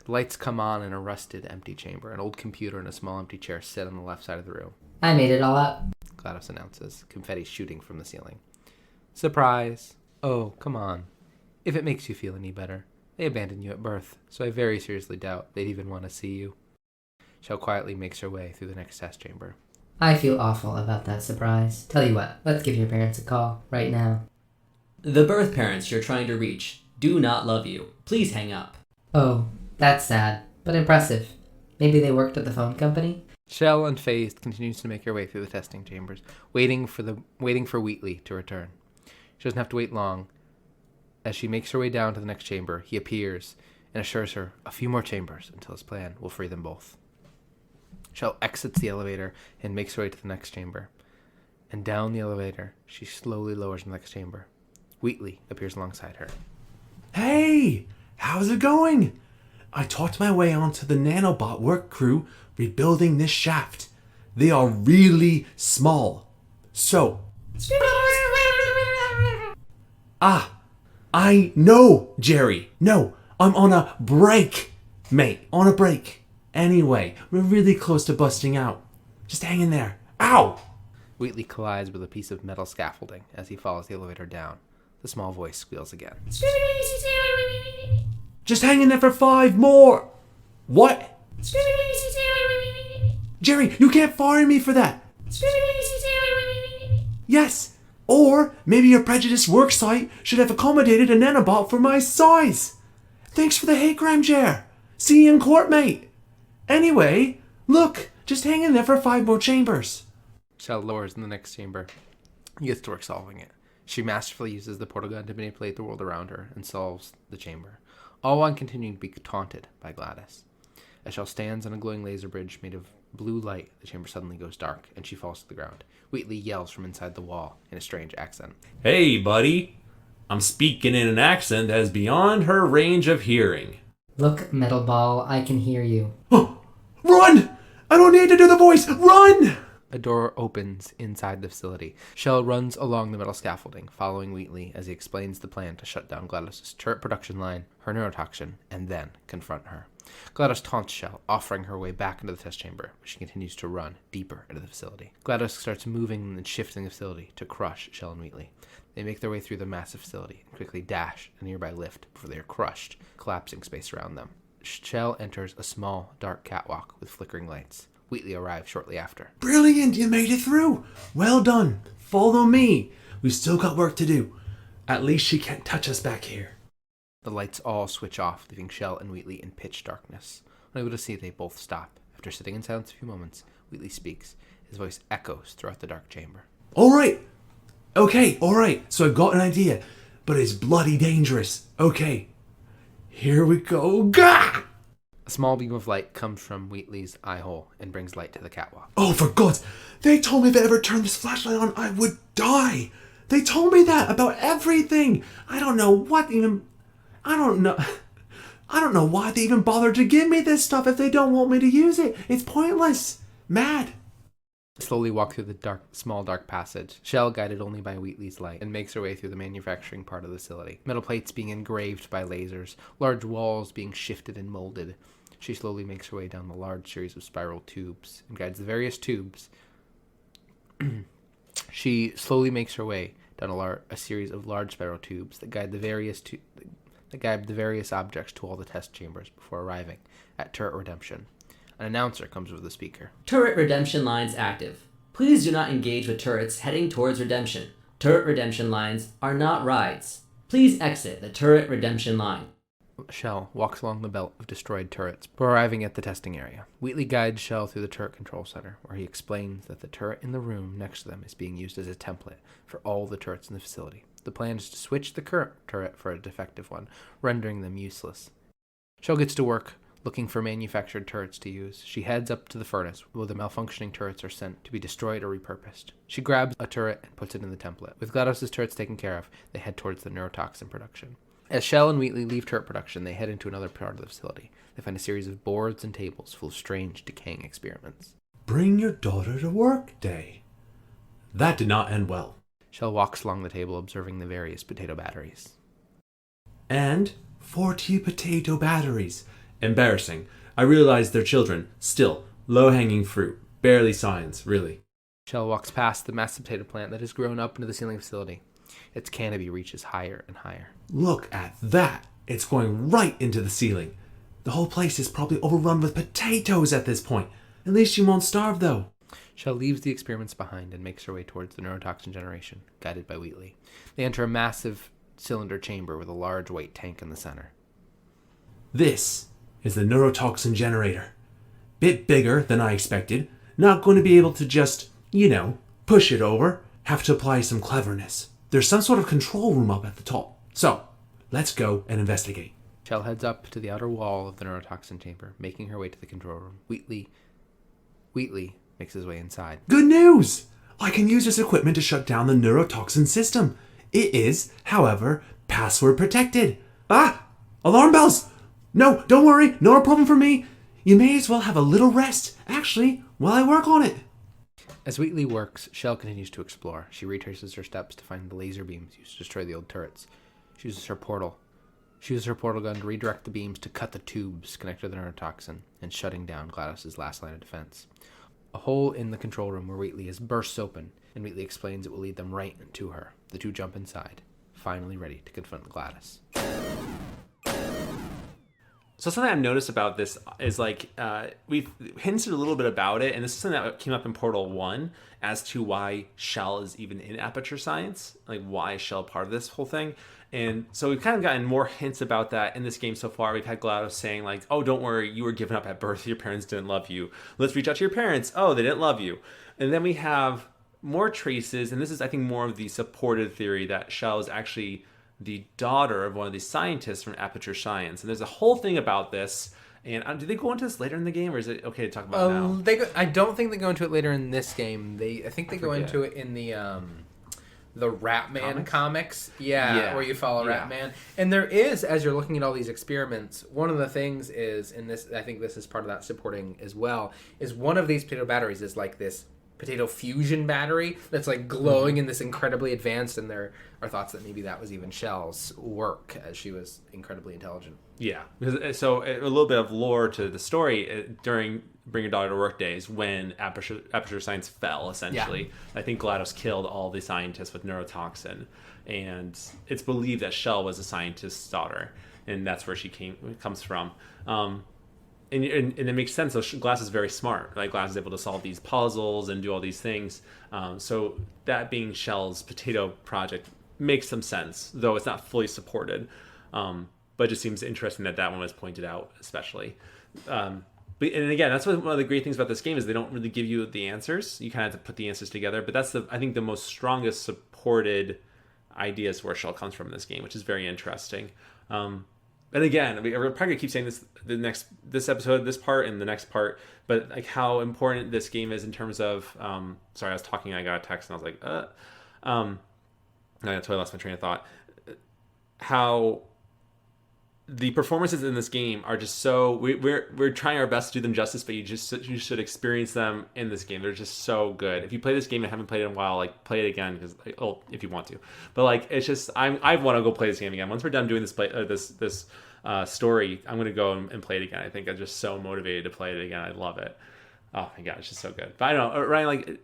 Lights come on in a rusted, empty chamber. An old computer and a small empty chair sit on the left side of the room. I made it all up. GLaDOS announces, confetti shooting from the ceiling. Surprise. Oh, come on. If it makes you feel any better. They abandoned you at birth, so I very seriously doubt they'd even want to see you. Shell quietly makes her way through the next test chamber. I feel awful about that surprise. Tell you what, let's give your parents a call right now. The birth parents you're trying to reach do not love you. Please hang up. Oh, that's sad, but impressive. Maybe they worked at the phone company? Shell, unfazed, continues to make her way through the testing chambers, waiting for Wheatley to return. She doesn't have to wait long. As she makes her way down to the next chamber, he appears and assures her a few more chambers until his plan will free them both. Shell exits the elevator and makes her way to the next chamber. And down the elevator, she slowly lowers in the next chamber. Wheatley appears alongside her. Hey, how's it going? I talked my way onto the nanobot work crew rebuilding this shaft. They are really small. So... I know, Jerry. No, I'm on a break, mate. On a break. Anyway, we're really close to busting out. Just hang in there. Ow! Wheatley collides with a piece of metal scaffolding as he follows the elevator down. The small voice squeals again. Just hang in there for 5 more. What? Jerry, you can't fire me for that. Yes. Or maybe your prejudiced work site should have accommodated a nanobot for my size. Thanks for the hate crime, Jer. See you in court, mate. Anyway, look, just hang in there for 5 more chambers. Shell lowers in the next chamber. He gets to work solving it. She masterfully uses the portal gun to manipulate the world around her and solves the chamber, all while continuing to be taunted by GLaDOS. As Shell stands on a glowing laser bridge made of blue light, the chamber suddenly goes dark, and she falls to the ground. Wheatley yells from inside the wall in a strange accent. Hey, buddy. I'm speaking in an accent that is beyond her range of hearing. Look, Metal Ball, I can hear you. Oh, run! I don't need to do the voice. Run! A door opens inside the facility. Shell runs along the metal scaffolding, following Wheatley as he explains the plan to shut down GLaDOS' turret production line, her neurotoxin, and then confront her. GLaDOS taunts Shell, offering her way back into the test chamber, but she continues to run deeper into the facility. GLaDOS starts moving and shifting the facility to crush Shell and Wheatley. They make their way through the massive facility and quickly dash a nearby lift before they are crushed, collapsing space around them. Shell enters a small, dark catwalk with flickering lights. Wheatley arrives shortly after. Brilliant, you made it through. Well done. Follow me. We've still got work to do. At least she can't touch us back here. The lights all switch off, leaving Shell and Wheatley in pitch darkness. Unable to see, they both stop. After sitting in silence a few moments, Wheatley speaks. His voice echoes throughout the dark chamber. All right. Okay, all right. So I've got an idea, but it's bloody dangerous. Okay. Here we go. Gah! A small beam of light comes from Wheatley's eye hole and brings light to the catwalk. Oh, for God. They told me if I ever turned this flashlight on, I would die. They told me that about everything. I don't know why they even bothered to give me this stuff if they don't want me to use it. It's pointless. Mad. Slowly walk through the small dark passage, Shell guided only by Wheatley's light, and makes her way through the manufacturing part of the facility. Metal plates being engraved by lasers, large walls being shifted and molded. She slowly makes her way down the large series of spiral tubes and guides the various tubes. She slowly makes her way down a series of large spiral tubes that guide the various objects to all the test chambers before arriving at turret redemption. An announcer comes over the speaker. Turret redemption lines active. Please do not engage with turrets heading towards redemption. Turret redemption lines are not rides. Please exit the turret redemption line. Shell walks along the belt of destroyed turrets before arriving at the testing area. Wheatley guides Shell through the turret control center, where he explains that the turret in the room next to them is being used as a template for all the turrets in the facility. The plan is to switch the current turret for a defective one, rendering them useless. Shell gets to work looking for manufactured turrets to use. She heads up to the furnace, where the malfunctioning turrets are sent to be destroyed or repurposed. She grabs a turret and puts it in the template. With GLaDOS' turrets taken care of, they head towards the neurotoxin production. As Shell and Wheatley leave turret production, they head into another part of the facility. They find a series of boards and tables full of strange, decaying experiments. Bring your daughter to work day. That did not end well. Shell walks along the table, observing the various potato batteries. And 40 potato batteries. Embarrassing. I realize they're children. Still, low-hanging fruit. Barely science, really. Shell walks past the massive potato plant that has grown up into the ceiling facility. Its canopy reaches higher and higher. Look at that. It's going right into the ceiling. The whole place is probably overrun with potatoes at this point. At least she won't starve, though. Shell leaves the experiments behind and makes her way towards the neurotoxin generation, guided by Wheatley. They enter a massive cylinder chamber with a large weight tank in the center. This is the neurotoxin generator. Bit bigger than I expected. Not going to be able to just, push it over. Have to apply some cleverness. There's some sort of control room up at the top. So, let's go and investigate. Shell heads up to the outer wall of the neurotoxin chamber, making her way to the control room. Wheatley makes his way inside. Good news! I can use this equipment to shut down the neurotoxin system. It is, however, password protected. Alarm bells! No, don't worry, no problem for me. You may as well have a little rest, actually, while I work on it. As Wheatley works, Shell continues to explore. She retraces her steps to find the laser beams used to destroy the old turrets. She uses her portal gun to redirect the beams to cut the tubes connected to the neurotoxin and shutting down GLaDOS' last line of defense. A hole in the control room where Wheatley is bursts open, and Wheatley explains it will lead them right to her. The two jump inside, finally ready to confront GLaDOS. So something I've noticed about this is we've hinted a little bit about it, and this is something that came up in Portal 1 as to why Shell is even in Aperture Science, like why is Shell part of this whole thing. And so we've kind of gotten more hints about that in this game so far. We've had GLaDOS saying oh, don't worry, you were given up at birth, your parents didn't love you. Let's reach out to your parents. Oh, they didn't love you. And then we have more traces, and this is, I think, more of the supported theory that Shell is actually the daughter of one of these scientists from Aperture Science. And there's a whole thing about this. And do they go into this later in the game, or is it okay to talk about it now? I don't think they go into it later in this game. I think they go into it in the Ratman comics. Yeah, where you follow Ratman. And there is, as you're looking at all these experiments, one of the things is, in this, I think this is part of that supporting as well, is one of these potato batteries is like this potato fusion battery that's glowing in this incredibly advanced, and there are thoughts that maybe that was even Shell's work, as she was incredibly intelligent. Yeah, so a little bit of lore to the story during Bring Your Daughter to Work days when Aperture Science fell, essentially. Yeah. I think GLaDOS killed all the scientists with neurotoxin, and it's believed that Shell was a scientist's daughter, and that's where she comes from. And it makes sense. So GLaDOS is very smart. GLaDOS is able to solve these puzzles and do all these things. So that being Shell's potato project makes some sense, though it's not fully supported. But it just seems interesting that one was pointed out, especially. And again, that's one of the great things about this game is they don't really give you the answers. You kind of have to put the answers together. But that's I think the most strongest supported ideas where Shell comes from in this game, which is very interesting. And again, we're probably gonna keep saying this episode, this part, and the next part, but how important this game is in terms of. Sorry, I was talking. I got a text, and I was like, I totally lost my train of thought. How the performances in this game are just so we're trying our best to do them justice, but you should experience them in this game. They're just so good. If you play this game and haven't played it in a while, play it again because if you want to. But it's just I want to go play this game again. Once we're done doing this story, I'm gonna go and play it again. I think I'm just so motivated to play it again. I love it. Oh my god, it's just so good. But I don't know, Ryan.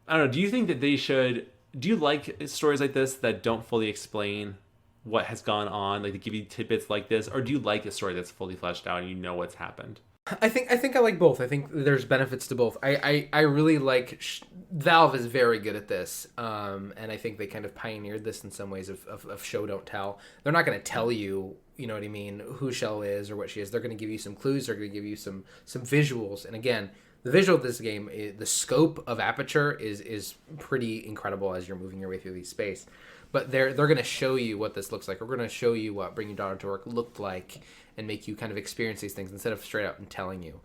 I don't know. Do you think that they should do you like stories like this that don't fully explain what has gone on, like they give you tidbits like this, or do you like a story that's fully fleshed out and you know what's happened? I think I like both. I think there's benefits to both. I really like Valve is very good at this, and I think they kind of pioneered this in some ways of show don't tell. They're not going to tell you, you know what I mean, who Shell is or what she is. They're going to give you some clues. They're going to give you some visuals. And again, the visual of this game, the scope of Aperture is pretty incredible as you're moving your way through the space. But they're going to show you what this looks like. We're going to show you what Bring Your Daughter to Work looked like and make you kind of experience these things instead of straight up and telling you.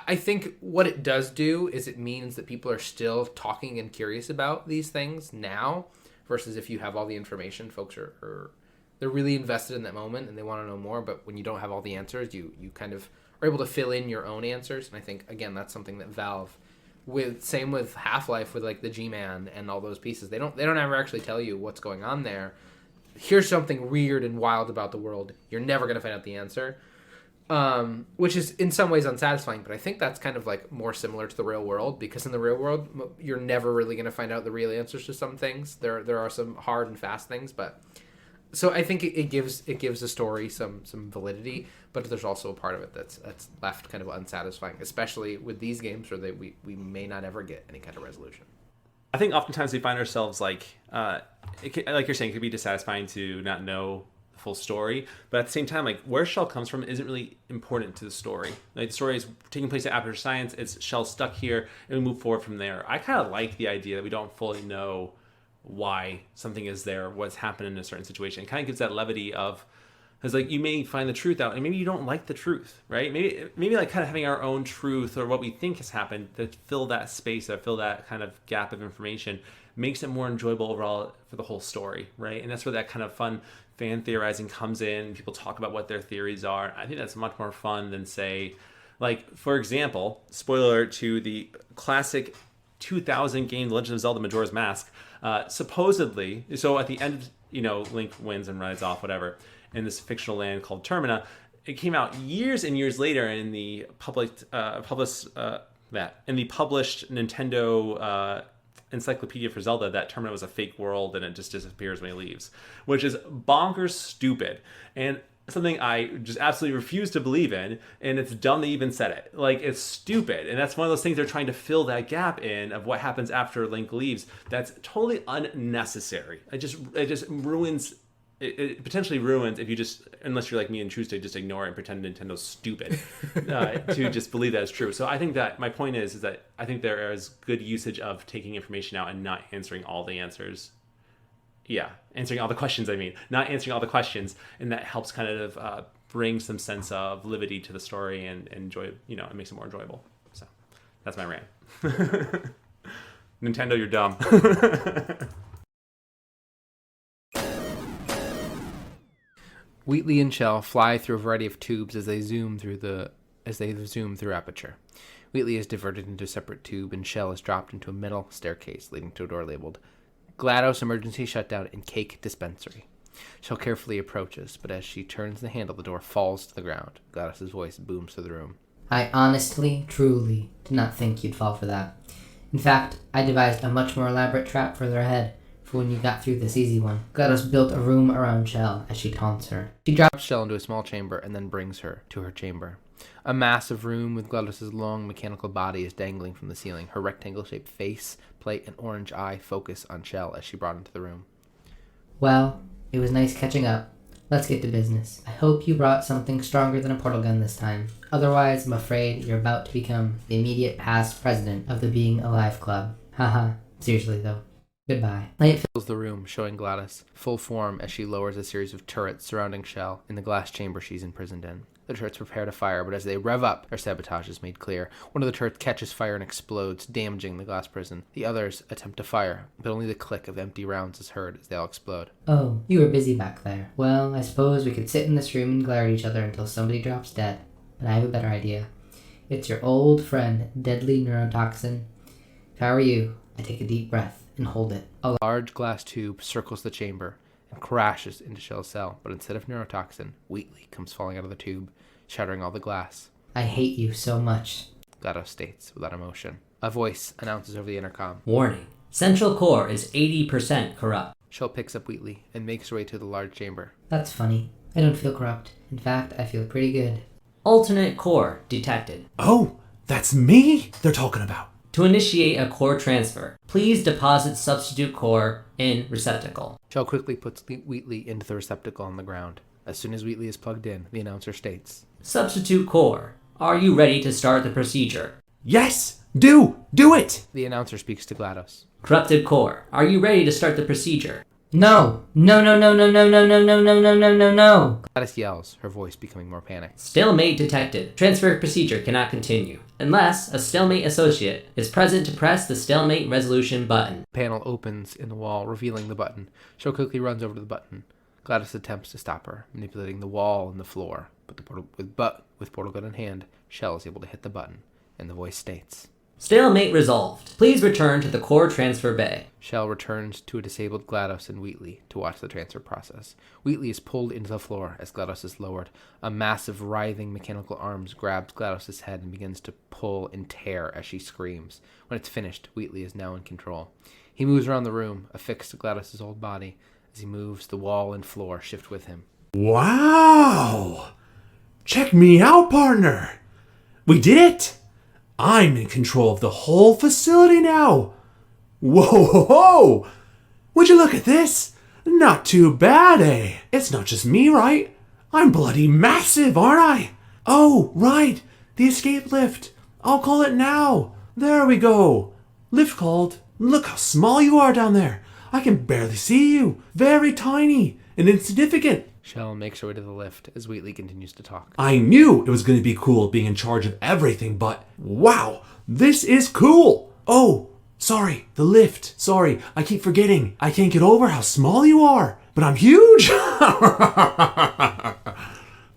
I think what it does do is it means that people are still talking and curious about these things now versus if you have all the information. Folks they're really invested in that moment and they want to know more. But when you don't have all the answers, you kind of are able to fill in your own answers. And I think, again, that's something that Valve, same with Half-Life with like the G-Man and all those pieces. They don't ever actually tell you what's going on there. Here's something weird and wild about the world. You're never going to find out the answer, which is in some ways unsatisfying. But I think that's kind of like more similar to the real world, because in the real world, you're never really going to find out the real answers to some things. There are some hard and fast things, but so I think it gives a story some validity. But there's also a part of it that's left kind of unsatisfying, especially with these games where we may not ever get any kind of resolution. I think oftentimes we find ourselves like like you're saying, it could be dissatisfying to not know the full story, but at the same time, like where Shell comes from isn't really important to the story. Like the story is taking place at Aperture Science, it's Shell stuck here, and we move forward from there. I kind of like the idea that we don't fully know why something is there, what's happened in a certain situation. It kind of gives that levity of, because like you may find the truth out and maybe you don't like the truth, right? Maybe like kind of having our own truth or what we think has happened to fill that space, or fill that kind of gap of information, makes it more enjoyable overall for the whole story, right? And that's where that kind of fun fan theorizing comes in. People talk about what their theories are. I think that's much more fun than, say, like, for example, spoiler alert to the classic 2000 game The Legend of Zelda Majora's Mask, supposedly, so at the end, Link wins and rides off, whatever, in this fictional land called Termina. It came out years and years later in the published Nintendo encyclopedia for Zelda that Termina was a fake world and it just disappears when he leaves, which is bonkers stupid and something I just absolutely refuse to believe in. And it's dumb they even said it. Like, it's stupid, and that's one of those things they're trying to fill that gap in of what happens after Link leaves. That's totally unnecessary. It just ruins. It potentially ruins if you just, unless you're like me and choose to just ignore it and pretend Nintendo's stupid, to just believe that it's true. So I think that my point is that I think there is good usage of taking information out and not answering all the answers. Yeah, answering all the questions, not answering all the questions. And that helps kind of bring some sense of levity to the story and enjoy, it makes it more enjoyable. So that's my rant. Nintendo, you're dumb. Wheatley and Shell fly through a variety of tubes as they zoom through Aperture. Wheatley is diverted into a separate tube, and Shell is dropped into a metal staircase leading to a door labeled GLaDOS Emergency Shutdown and Cake Dispensary. Shell carefully approaches, but as she turns the handle, the door falls to the ground. GLaDOS' voice booms through the room. I honestly, truly, did not think you'd fall for that. In fact, I devised a much more elaborate trap further ahead, for when you got through this easy one. GLaDOS built a room around Shell as she taunts her. She drops Shell into a small chamber and then brings her to her chamber. A massive room with GLaDOS' long mechanical body is dangling from the ceiling. Her rectangle-shaped face, plate, and orange eye focus on Shell as she brought into the room. Well, it was nice catching up. Let's get to business. I hope you brought something stronger than a portal gun this time. Otherwise, I'm afraid you're about to become the immediate past president of the Being Alive Club. Haha. Seriously, though. Goodbye. Light fills the room, showing GLaDOS full form as she lowers a series of turrets surrounding Shell in the glass chamber she's imprisoned in. The turrets prepare to fire, but as they rev up, their sabotage is made clear. One of the turrets catches fire and explodes, damaging the glass prison. The others attempt to fire, but only the click of empty rounds is heard as they all explode. Oh, you were busy back there. Well, I suppose we could sit in this room and glare at each other until somebody drops dead. But I have a better idea. It's your old friend, deadly neurotoxin. If I were you, I'd take a deep breath and hold it. A large glass tube circles the chamber and crashes into Shell's cell, but instead of neurotoxin, Wheatley comes falling out of the tube, shattering all the glass. I hate you so much, GLaDOS states without emotion. A voice announces over the intercom. Warning. Central core is 80% corrupt. Shell picks up Wheatley and makes her way to the large chamber. That's funny. I don't feel corrupt. In fact, I feel pretty good. Alternate core detected. Oh, that's me they're talking about. To initiate a core transfer, please deposit substitute core in receptacle. Shell quickly puts Wheatley into the receptacle on the ground. As soon as Wheatley is plugged in, the announcer states, Substitute core, are you ready to start the procedure? Yes, do it. The announcer speaks to GLaDOS. Corrupted core, are you ready to start the procedure? No! No, no, no, no, no, no, no, no, no, no, no, no, no! GLaDOS yells, her voice becoming more panicked. Stalemate detected. Transfer procedure cannot continue unless a stalemate associate is present to press the stalemate resolution button. Panel opens in the wall, revealing the button. Shell quickly runs over to the button. GLaDOS attempts to stop her, manipulating the wall and the floor, but with portal gun in hand, Shell is able to hit the button, and the voice states, Stalemate resolved. Please return to the core transfer bay. Shell returns to a disabled GLaDOS and Wheatley to watch the transfer process. Wheatley is pulled into the floor as GLaDOS is lowered. A massive, writhing mechanical arms grabs GLaDOS' head and begins to pull and tear as she screams. When it's finished, Wheatley is now in control. He moves around the room, affixed to GLaDOS' old body. As he moves, the wall and floor shift with him. Wow! Check me out, partner! We did it! I'm in control of the whole facility now! Whoa! Would you look at this? Not too bad, eh? It's not just me, right? I'm bloody massive, aren't I? Oh, right! The escape lift! I'll call it now! There we go! Lift called. Look how small you are down there! I can barely see you! Very tiny and insignificant! Shell makes her way to the lift as Wheatley continues to talk. I knew it was going to be cool being in charge of everything, but wow, this is cool! Oh, sorry, the lift. Sorry, I keep forgetting. I can't get over how small you are, but I'm huge!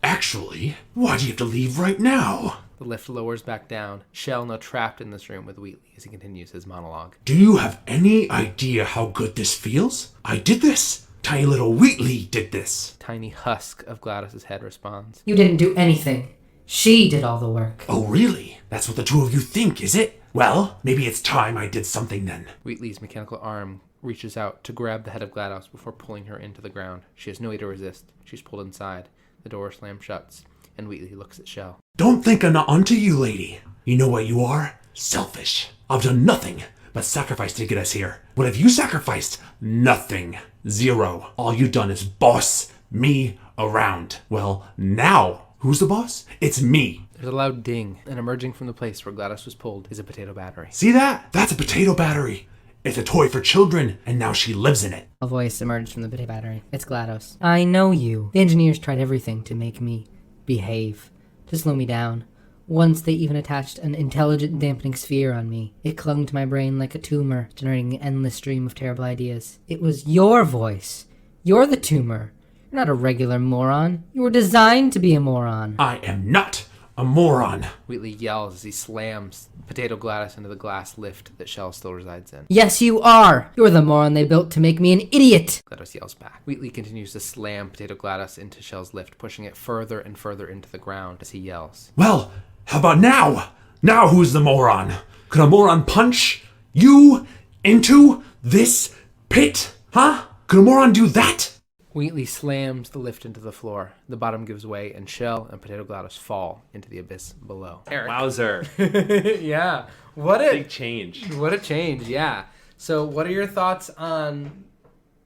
Actually, why do you have to leave right now? The lift lowers back down. Shell now trapped in this room with Wheatley as he continues his monologue. Do you have any idea how good this feels? I did this! Tiny little Wheatley did this! Tiny husk of GLaDOS' head responds. You didn't do anything. She did all the work. Oh, really? That's what the two of you think, is it? Well, maybe it's time I did something then. Wheatley's mechanical arm reaches out to grab the head of GLaDOS before pulling her into the ground. She has no way to resist. She's pulled inside. The door slams shut, and Wheatley looks at Shell. Don't think I'm not onto you, lady. You know what you are? Selfish. I've done nothing but sacrifice to get us here. What have you sacrificed? Nothing. Zero. All you've done is boss me around. Well, now, who's the boss? It's me. There's a loud ding, and emerging from the place where GLaDOS was pulled is a potato battery. See that? That's a potato battery. It's a toy for children, and now she lives in it. A voice emerged from the potato battery. It's GLaDOS. I know you. The engineers tried everything to make me behave, to slow me down. Once they even attached an intelligent dampening sphere on me. It clung to my brain like a tumor, generating an endless stream of terrible ideas. It was your voice. You're the tumor. You're not a regular moron. You were designed to be a moron. I am not a moron. Wheatley yells as he slams potato GLaDOS into the glass lift that Shell still resides in. Yes, you are. You're the moron they built to make me an idiot. GLaDOS yells back. Wheatley continues to slam potato GLaDOS into Shell's lift, pushing it further and further into the ground as he yells. Well, how about now? Now who's the moron? Could a moron punch you into this pit? Huh? Could a moron do that? Wheatley slams the lift into the floor. The bottom gives way, and Shell and Potato GLaDOS fall into the abyss below. Eric. Wowzer. Yeah. What Big change. a change, yeah. So what are your thoughts on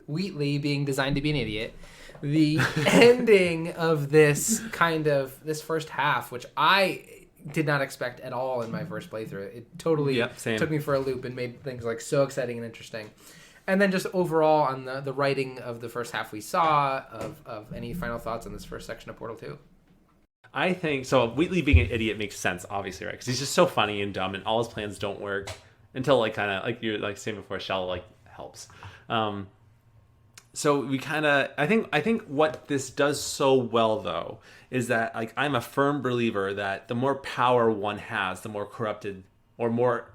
Wheatley being designed to be an idiot? The ending of this first half, which I did not expect at all in my first playthrough. It totally took me for a loop and made things like so exciting and interesting. And then just overall on the writing of the first half we saw, of any final thoughts on this first section of Portal 2? I think, so Wheatley being an idiot makes sense, obviously, right? Because he's just so funny and dumb, and all his plans don't work until, like, kind of, like you're like saying before, Shell, like, helps. So we kind of, I think what this does so well, though, is that, like, I'm a firm believer that the more power one has, the more corrupted, or more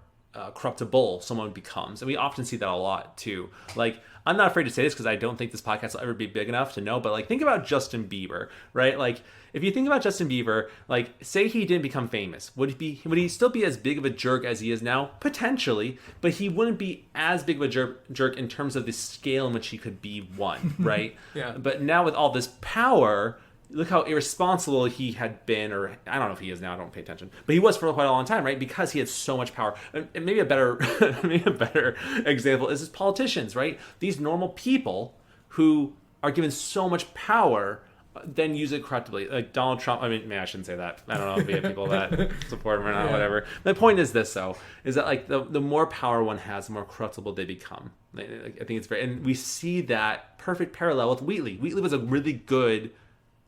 corruptible someone becomes. And we often see that a lot too. Like, I'm not afraid to say this because I don't think this podcast will ever be big enough to know, but like, think about Justin Bieber, right? Like, if you think about Justin Bieber, like, say he didn't become famous, would he still be as big of a jerk as he is now? Potentially, but he wouldn't be as big of a jerk in terms of the scale in which he could be one, right? Yeah. But now with all this power, look how irresponsible he had been, or I don't know if he is now, I don't pay attention, but he was for quite a long time, right? Because he had so much power. And maybe a better example is his politicians, right? These normal people who are given so much power then use it corruptly. Like Donald Trump, I mean, I shouldn't say that. I don't know if we have people that support him or not, whatever. The point is this, though, is that like the more power one has, the more corruptible they become. I think it's very, and we see that perfect parallel with Wheatley. Wheatley was a really good,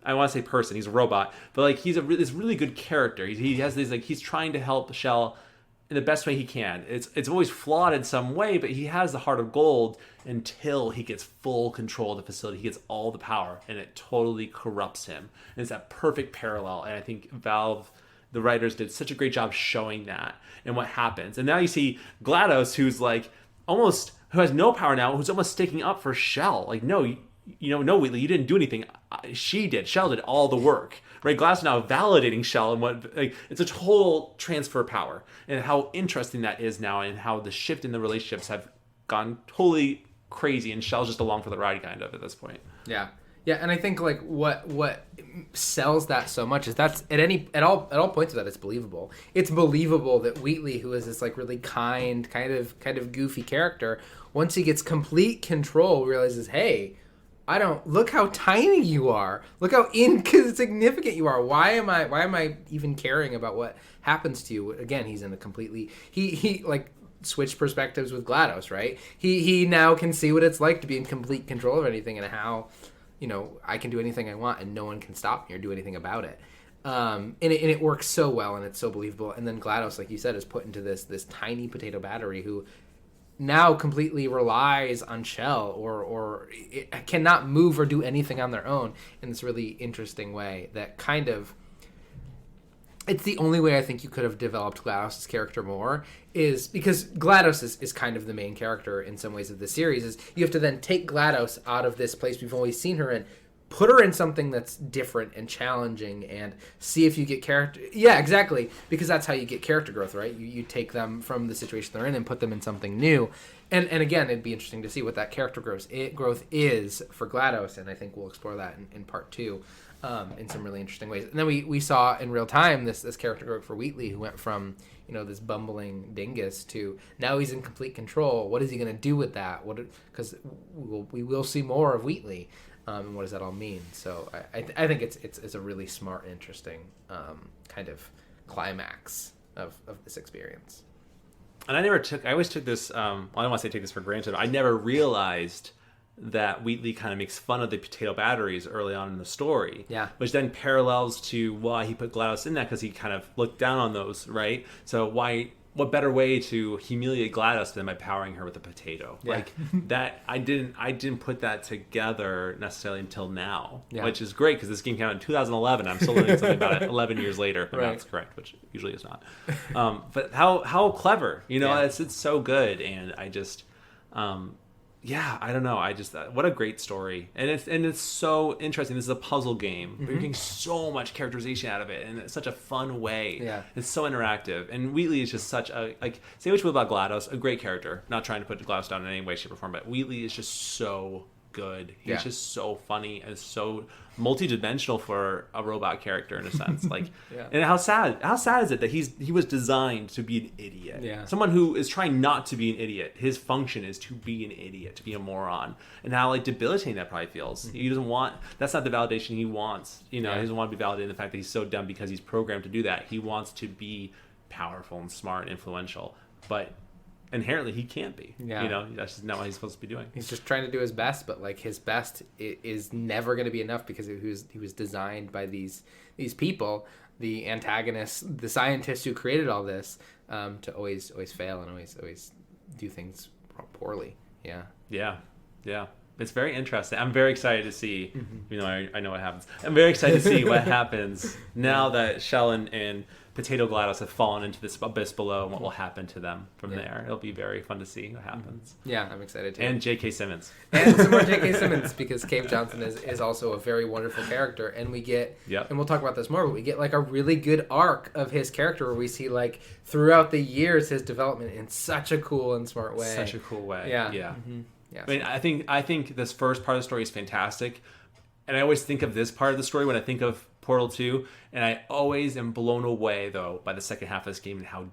I want to say person, he's a robot, but like he's this really good character. He has these, like, he's trying to help Shell in the best way he can. It's always flawed in some way, but he has the heart of gold until he gets full control of the facility. He gets all the power, and it totally corrupts him. And it's that perfect parallel. And I think Valve, the writers, did such a great job showing that and what happens. And now you see GLaDOS, who's like who has no power now, who's almost sticking up for Shell. Like, no, no, Wheatley, you didn't do anything. She did. Shell did all the work. Right, GLaDOS now validating Shell, and what, like, it's a total transfer of power, and how interesting that is now, and how the shift in the relationships have gone totally crazy, and Shell's just along for the ride kind of at this point. Yeah, and I think like what sells that so much is that's at all points of that, it's believable. It's believable that Wheatley, who is this like really kind of goofy character, once he gets complete control, realizes, hey, look how tiny you are. Look how insignificant you are. Why am I even caring about what happens to you? Again, he's in a completely, he like switched perspectives with GLaDOS, right? He now can see what it's like to be in complete control of anything, and how, I can do anything I want and no one can stop me or do anything about it. And it works so well, and it's so believable. And then GLaDOS, like you said, is put into this tiny potato battery who now completely relies on Shell, or it cannot move or do anything on their own in this really interesting way that kind of, it's the only way I think you could have developed GLaDOS' character more, is because GLaDOS is kind of the main character in some ways of the series, is you have to then take GLaDOS out of this place we've always seen her in, put her in something that's different and challenging, and see if you get character. Yeah, exactly. Because that's how you get character growth, right? You take them from the situation they're in and put them in something new. And again, it'd be interesting to see what that character growth is for GLaDOS, and I think we'll explore that in part 2 in some really interesting ways. And then we saw in real time this character growth for Wheatley, who went from this bumbling dingus to now he's in complete control. What is he going to do with that? Because we will see more of Wheatley. And what does that all mean? So I think it's a really smart and interesting kind of climax of this experience. And I always took this, I don't want to say take this for granted. I never realized that Wheatley kind of makes fun of the potato batteries early on in the story. Yeah. Which then parallels to why he put GLaDOS in that, because he kind of looked down on those, right? So what better way to humiliate GLaDOS than by powering her with a potato? Yeah. Like that, I didn't put that together necessarily until now, Yeah. which is great because this game came out in 2011. I'm still learning something about it 11 years later, if Right. that's correct, which usually is not. But how clever, Yeah. it's so good, and I just, I don't know. I just what a great story, and it's so interesting. This is a puzzle game. But you're getting so much characterization out of it, and it's such a fun way. Yeah. It's so interactive, and Wheatley is just such a, like, say what you will about GLaDOS, a great character. Not trying to put GLaDOS down in any way, shape, or form, but Wheatley is just so good. He's Yeah. just so funny and so multi-dimensional for a robot character in a sense. Like, Yeah. and how sad is it that he was designed to be an idiot? Yeah. Someone who is trying not to be an idiot. His function is to be an idiot, to be a moron, and how like debilitating that probably feels. He doesn't want, that's not the validation he wants. He doesn't want to be validated in the fact that he's so dumb because he's programmed to do that. He wants to be powerful and smart and influential, but inherently he can't be. Yeah. That's just not what he's supposed to be doing. He's just trying to do his best, but like his best is never going to be enough because he was designed by these people, the antagonists, the scientists who created all this, to always fail and always do things poorly. Yeah. Yeah. it's very interesting. I'm very excited to see, you know, I know what happens. I'm very excited to see what happens now that Shell and Potato GLaDOS have fallen into this abyss below, and what will happen to them from there. It'll be very fun to see what happens. Yeah, I'm excited too. And J.K. Simmons. And some more J.K. Simmons, because Cave Johnson is also a very wonderful character, and we get, and we'll talk about this more, but we get like a really good arc of his character where we see like throughout the years his development in such a cool and smart way. Such a cool way. Yeah. Yeah. Yeah. I mean, I think this first part of the story is fantastic, and I always think of this part of the story when I think of Portal 2, and I always am blown away though by the second half of this game and how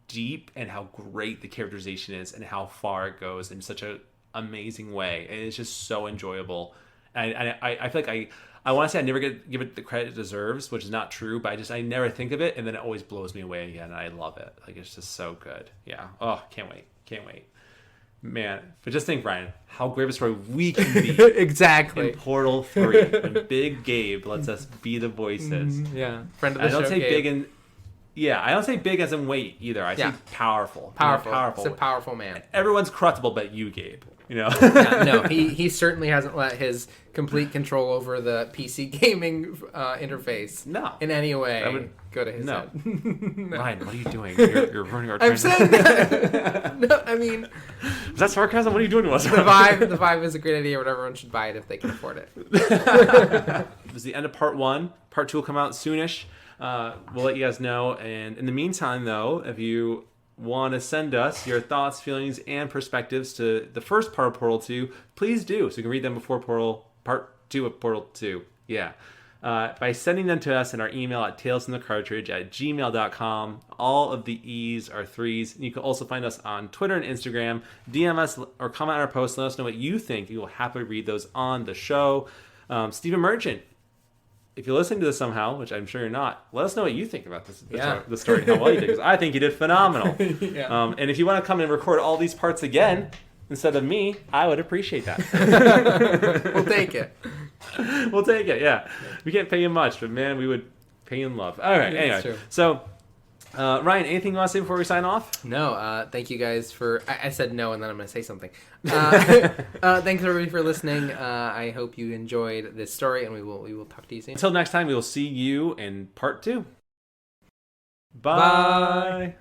deep and how great the characterization is and how far it goes in such an amazing way, and it's just so enjoyable. And I feel like I want to say I never give it the credit it deserves, which is not true, but I never think of it, and then it always blows me away again, and I love it. Like, it's just so good. Yeah. Oh, can't wait. Man, but just think, Ryan, how great of a story we can be exactly in Portal 3 when Big Gabe lets us be the voices. Yeah, friend of the show. I don't say Gabe. big in, I don't say big as in weight either. I say powerful. Powerful. It's a powerful man. Everyone's corruptible, but you, Gabe. You know. No, he certainly hasn't let his complete control over the PC gaming interface in any way go to his head. Ryan, what are you doing? You're ruining our. I'm saying that. No, I mean, is that sarcasm? What are you doing to us? The Vive is a great idea, but everyone should buy it if they can afford it. It was the end of part 1. Part 2 will come out soonish. We'll let you guys know. And in the meantime, though, if you want to send us your thoughts, feelings, and perspectives to the first part of Portal 2, please do. So you can read them before part 2 of Portal 2. Yeah. By sending them to us in our email at talesfromthecartridge@gmail.com. All of the E's are 3's. You can also find us on Twitter and Instagram. DM us or comment on our posts. Let us know what you think. We will happily read those on the show. Stephen Merchant, if you're listening to this somehow, which I'm sure you're not, let us know what you think about this, the story and how well you did, because I think you did phenomenal. And if you want to come and record all these parts again instead of me, I would appreciate that. We'll take it. We'll take it, yeah. We can't pay you much, but man, we would pay you in love. All right, anyway. So, Ryan, anything you want to say before we sign off? No, thank you guys for... I said no, and then I'm going to say something. Thanks, everybody, for listening. I hope you enjoyed this story, and we will talk to you soon. Until next time, we will see you in part 2. Bye.